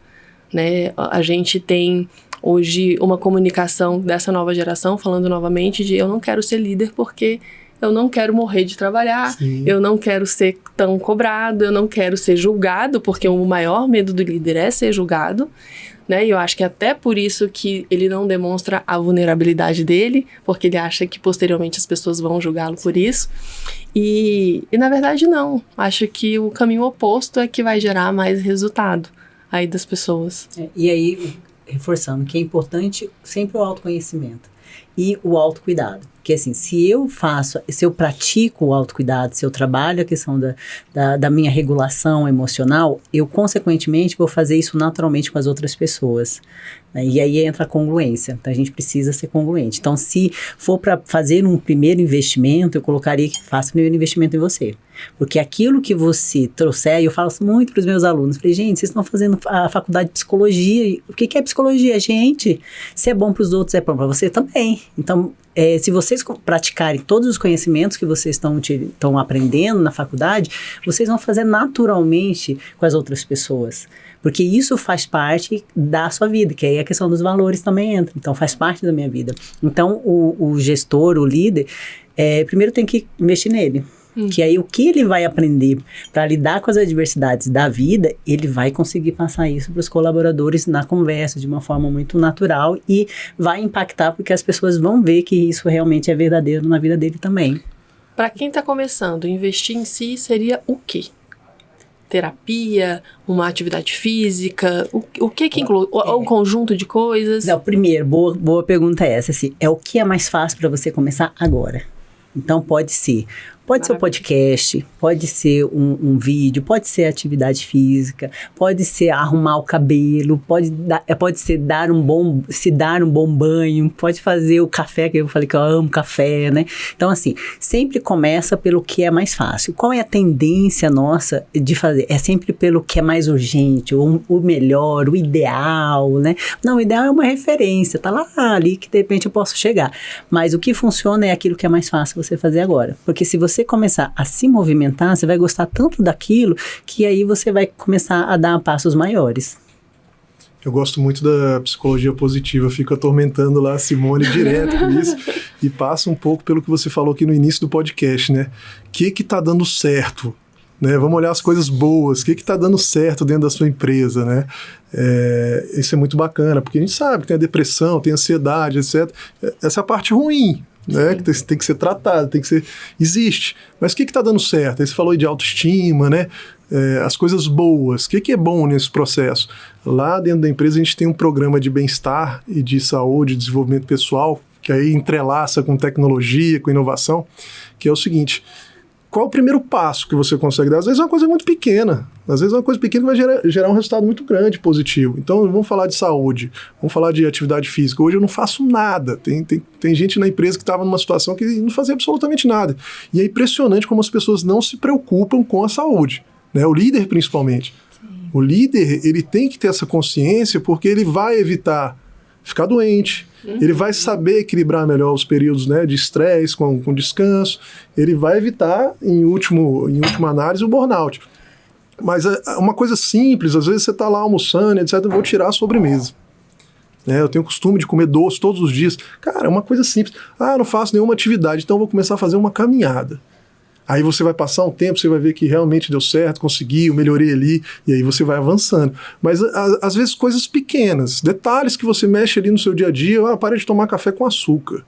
Speaker 1: né? A gente tem hoje uma comunicação dessa nova geração, falando novamente de eu não quero ser líder porque eu não quero morrer de trabalhar, Sim. eu não quero ser tão cobrado, eu não quero ser julgado, porque o maior medo do líder é ser julgado, né? E eu acho que até por isso que ele não demonstra a vulnerabilidade dele, porque ele acha que posteriormente as pessoas vão julgá-lo por isso. E na verdade não. Acho que o caminho oposto é que vai gerar mais resultado aí das pessoas.
Speaker 4: E aí, reforçando que é importante sempre o autoconhecimento e o autocuidado. Porque assim, se eu pratico o autocuidado, se eu trabalho a questão da minha regulação emocional, eu consequentemente vou fazer isso naturalmente com as outras pessoas. Né? E aí entra a congruência, então a gente precisa ser congruente. Então se for para fazer um primeiro investimento, eu colocaria que faça o primeiro investimento em você. Porque aquilo que você trouxer, e eu falo muito para os meus alunos, falei, gente, vocês estão fazendo a faculdade de psicologia, o que é psicologia? Gente, se é bom para os outros, é bom para você também. Então, se vocês praticarem todos os conhecimentos que vocês estão aprendendo na faculdade, vocês vão fazer naturalmente com as outras pessoas. Porque isso faz parte da sua vida, que aí a questão dos valores também entra. Então, faz parte da minha vida. Então, o gestor, o líder, primeiro tem que investir nele. Que aí o que ele vai aprender para lidar com as adversidades da vida, ele vai conseguir passar isso para os colaboradores na conversa de uma forma muito natural e vai impactar porque as pessoas vão ver que isso realmente é verdadeiro na vida dele também.
Speaker 1: Para quem está começando, investir em si seria o quê? terapia, uma atividade física? O que inclui? Ou um conjunto de coisas?
Speaker 4: Não, primeiro, boa pergunta é essa, assim, é o que é mais fácil para você começar agora? Então, pode ser um podcast, pode ser um vídeo, pode ser atividade física, pode ser arrumar o cabelo, pode ser dar um bom banho, pode fazer o café, que eu falei que eu amo café, né? Então, assim, sempre começa pelo que é mais fácil. Qual é a tendência nossa de fazer? É sempre pelo que é mais urgente, o melhor, o ideal, né? Não, o ideal é uma referência, tá lá ali que de repente eu posso chegar. Mas o que funciona é aquilo que é mais fácil você fazer agora. Porque se você começar a se movimentar, você vai gostar tanto daquilo que aí você vai começar a dar passos maiores.
Speaker 2: Eu gosto muito da psicologia positiva, fico atormentando lá a Simone direto com isso e passa um pouco pelo que você falou aqui no início do podcast, né? O que tá dando certo? Né? Vamos olhar as coisas boas, o que tá dando certo dentro da sua empresa, né? Isso é muito bacana, porque a gente sabe que tem a depressão, tem a ansiedade, etc. Essa é a parte ruim, né? Que tem que ser tratada, existe. Mas o que está dando certo? Aí você falou de autoestima, né? As coisas boas. O que é bom nesse processo? Lá dentro da empresa a gente tem um programa de bem-estar e de saúde, desenvolvimento pessoal, que aí entrelaça com tecnologia, com inovação, que é o seguinte: qual o primeiro passo que você consegue dar? Às vezes é uma coisa muito pequena. Às vezes é uma coisa pequena que vai gerar um resultado muito grande, positivo. Então, vamos falar de saúde, vamos falar de atividade física. Hoje eu não faço nada. Tem gente na empresa que estava numa situação que não fazia absolutamente nada. E é impressionante como as pessoas não se preocupam com a saúde, né? O líder, principalmente. Sim. O líder, ele tem que ter essa consciência porque ele vai evitar ficar doente, ele vai saber equilibrar melhor os períodos, né, de estresse com descanso, ele vai evitar, em última análise, o burnout. Mas uma coisa simples, às vezes você está lá almoçando, etc., eu vou tirar a sobremesa. Eu tenho o costume de comer doce todos os dias. Cara, é uma coisa simples. Não faço nenhuma atividade, então eu vou começar a fazer uma caminhada. Aí você vai passar um tempo, você vai ver que realmente deu certo, conseguiu, melhorei ali, e aí você vai avançando. Mas às vezes coisas pequenas, detalhes que você mexe ali no seu dia a dia, para de tomar café com açúcar.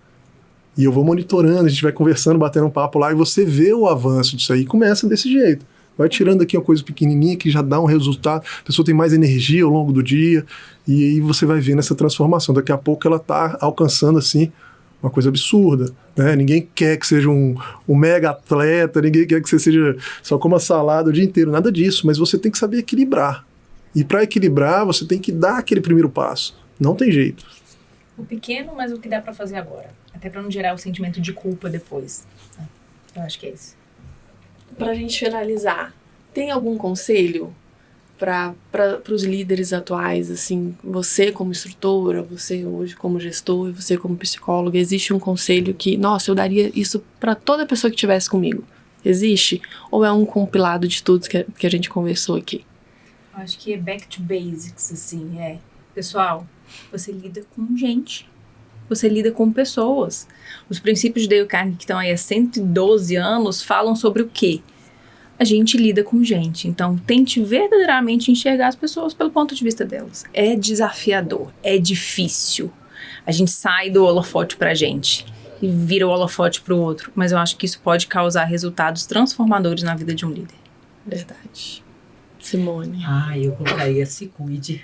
Speaker 2: E eu vou monitorando, a gente vai conversando, batendo um papo lá, e você vê o avanço disso aí, e começa desse jeito. Vai tirando aqui uma coisa pequenininha que já dá um resultado, a pessoa tem mais energia ao longo do dia, e aí você vai vendo essa transformação. Daqui a pouco ela está alcançando, assim, uma coisa absurda, né? Ninguém quer que seja um mega atleta, ninguém quer que você seja só coma salada o dia inteiro, nada disso, mas você tem que saber equilibrar. E para equilibrar, você tem que dar aquele primeiro passo. Não tem jeito.
Speaker 3: O pequeno, mas o que dá para fazer agora. Até para não gerar o sentimento de culpa depois. Eu acho que é isso.
Speaker 1: Pra gente finalizar, tem algum conselho para os líderes atuais, assim, você como instrutora, você hoje como gestor e você como psicóloga, existe um conselho que, nossa, eu daria isso para toda pessoa que estivesse comigo? Existe? Ou é um compilado de tudo que a gente conversou aqui?
Speaker 3: Eu acho que é back to basics, assim, Pessoal, você lida com gente. Você lida com pessoas. Os princípios de Dale Carnegie, que estão aí há 112 anos, falam sobre o quê? A gente lida com gente. Então, tente verdadeiramente enxergar as pessoas pelo ponto de vista delas. É desafiador, é difícil. A gente sai do holofote pra gente e vira o holofote pro outro. Mas eu acho que isso pode causar resultados transformadores na vida de um líder.
Speaker 1: Verdade. Simone.
Speaker 4: Eu colocaria se cuide.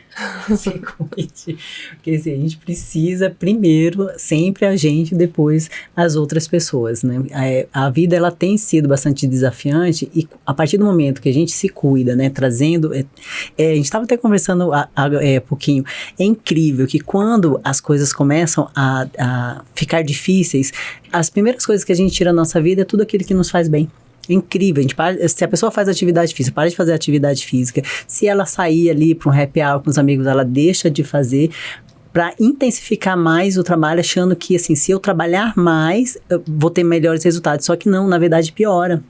Speaker 4: Se cuide. Porque assim, a gente precisa primeiro, sempre a gente, depois as outras pessoas, né? A vida, ela tem sido bastante desafiante e a partir do momento que a gente se cuida, né? Trazendo... a gente estava até conversando pouquinho. É incrível que quando as coisas começam a ficar difíceis, as primeiras coisas que a gente tira da nossa vida é tudo aquilo que nos faz bem. Incrível, se a pessoa faz atividade física, para de fazer atividade física, se ela sair ali para um happy hour com os amigos, ela deixa de fazer para intensificar mais o trabalho, achando que assim, se eu trabalhar mais, eu vou ter melhores resultados, só que não, na verdade piora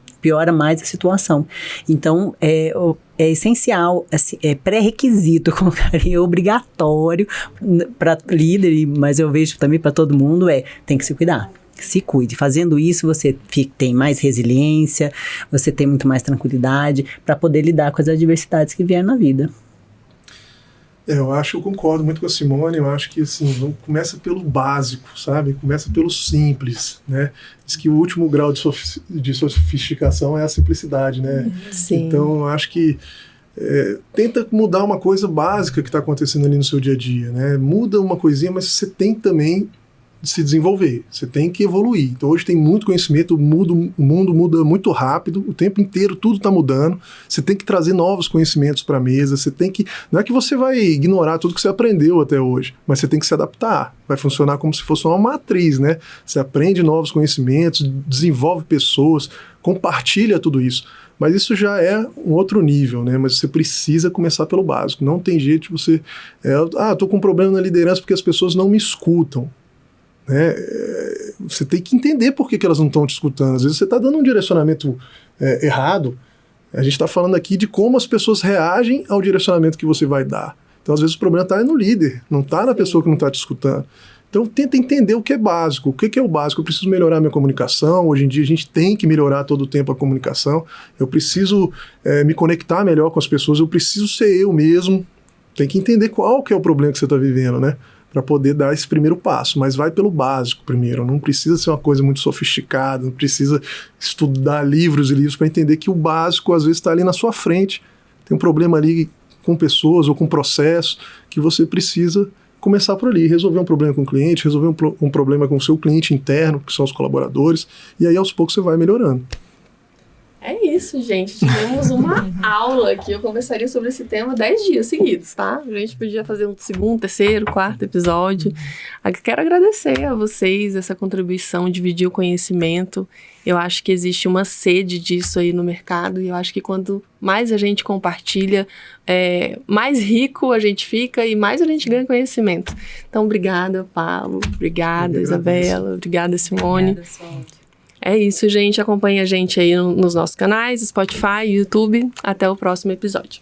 Speaker 4: mais a situação. Então, é essencial, assim, é pré-requisito, colocaria obrigatório para líder, mas eu vejo também para todo mundo, tem que se cuidar. Se cuide. Fazendo isso, você tem mais resiliência, você tem muito mais tranquilidade para poder lidar com as adversidades que vierem na vida.
Speaker 2: Eu concordo muito com a Simone, eu acho que assim, começa pelo básico, sabe? Começa pelo simples, né? Diz que o último grau de sofisticação é a simplicidade, né?
Speaker 1: Sim.
Speaker 2: Então, eu acho que tenta mudar uma coisa básica que está acontecendo ali no seu dia a dia, né? Muda uma coisinha, mas você tem também de se desenvolver, você tem que evoluir. Então hoje tem muito conhecimento, o mundo muda muito rápido, o tempo inteiro tudo está mudando, você tem que trazer novos conhecimentos para a mesa, você tem que, não é que você vai ignorar tudo que você aprendeu até hoje, mas você tem que se adaptar, vai funcionar como se fosse uma matriz, né? Você aprende novos conhecimentos, desenvolve pessoas, compartilha tudo isso. Mas isso já é um outro nível, né? Mas você precisa começar pelo básico. Não tem jeito de você... estou com um problema na liderança porque as pessoas não me escutam. Né? Você tem que entender por que elas não estão te escutando. Às vezes você está dando um direcionamento errado. A gente está falando aqui de como as pessoas reagem ao direcionamento que você vai dar. Então, às vezes, o problema está no líder, não está na pessoa que não está te escutando. Então, tenta entender o que é básico. O que é o básico? Eu preciso melhorar minha comunicação. Hoje em dia, a gente tem que melhorar todo o tempo a comunicação. Eu preciso me conectar melhor com as pessoas. Eu preciso ser eu mesmo. Tem que entender qual que é o problema que você está vivendo, né? Para poder dar esse primeiro passo, mas vai pelo básico primeiro, não precisa ser uma coisa muito sofisticada, não precisa estudar livros e livros para entender que o básico às vezes está ali na sua frente, tem um problema ali com pessoas ou com processo que você precisa começar por ali, resolver um problema com o cliente, resolver um problema com o seu cliente interno, que são os colaboradores, e aí aos poucos você vai melhorando.
Speaker 1: É isso, gente. Tivemos uma aula aqui. Eu conversaria sobre esse tema 10 dias seguidos, tá? A gente podia fazer um segundo, terceiro, quarto episódio. Quero agradecer a vocês essa contribuição, dividir o conhecimento. Eu acho que existe uma sede disso aí no mercado e eu acho que quanto mais a gente compartilha, mais rico a gente fica e mais a gente ganha conhecimento. Então, obrigada, Paulo. Obrigada, Isabela. Obrigada, Simone.
Speaker 3: Obrigada, Simone.
Speaker 1: É isso, gente. Acompanha a gente aí nos nossos canais, Spotify, YouTube. Até o próximo episódio.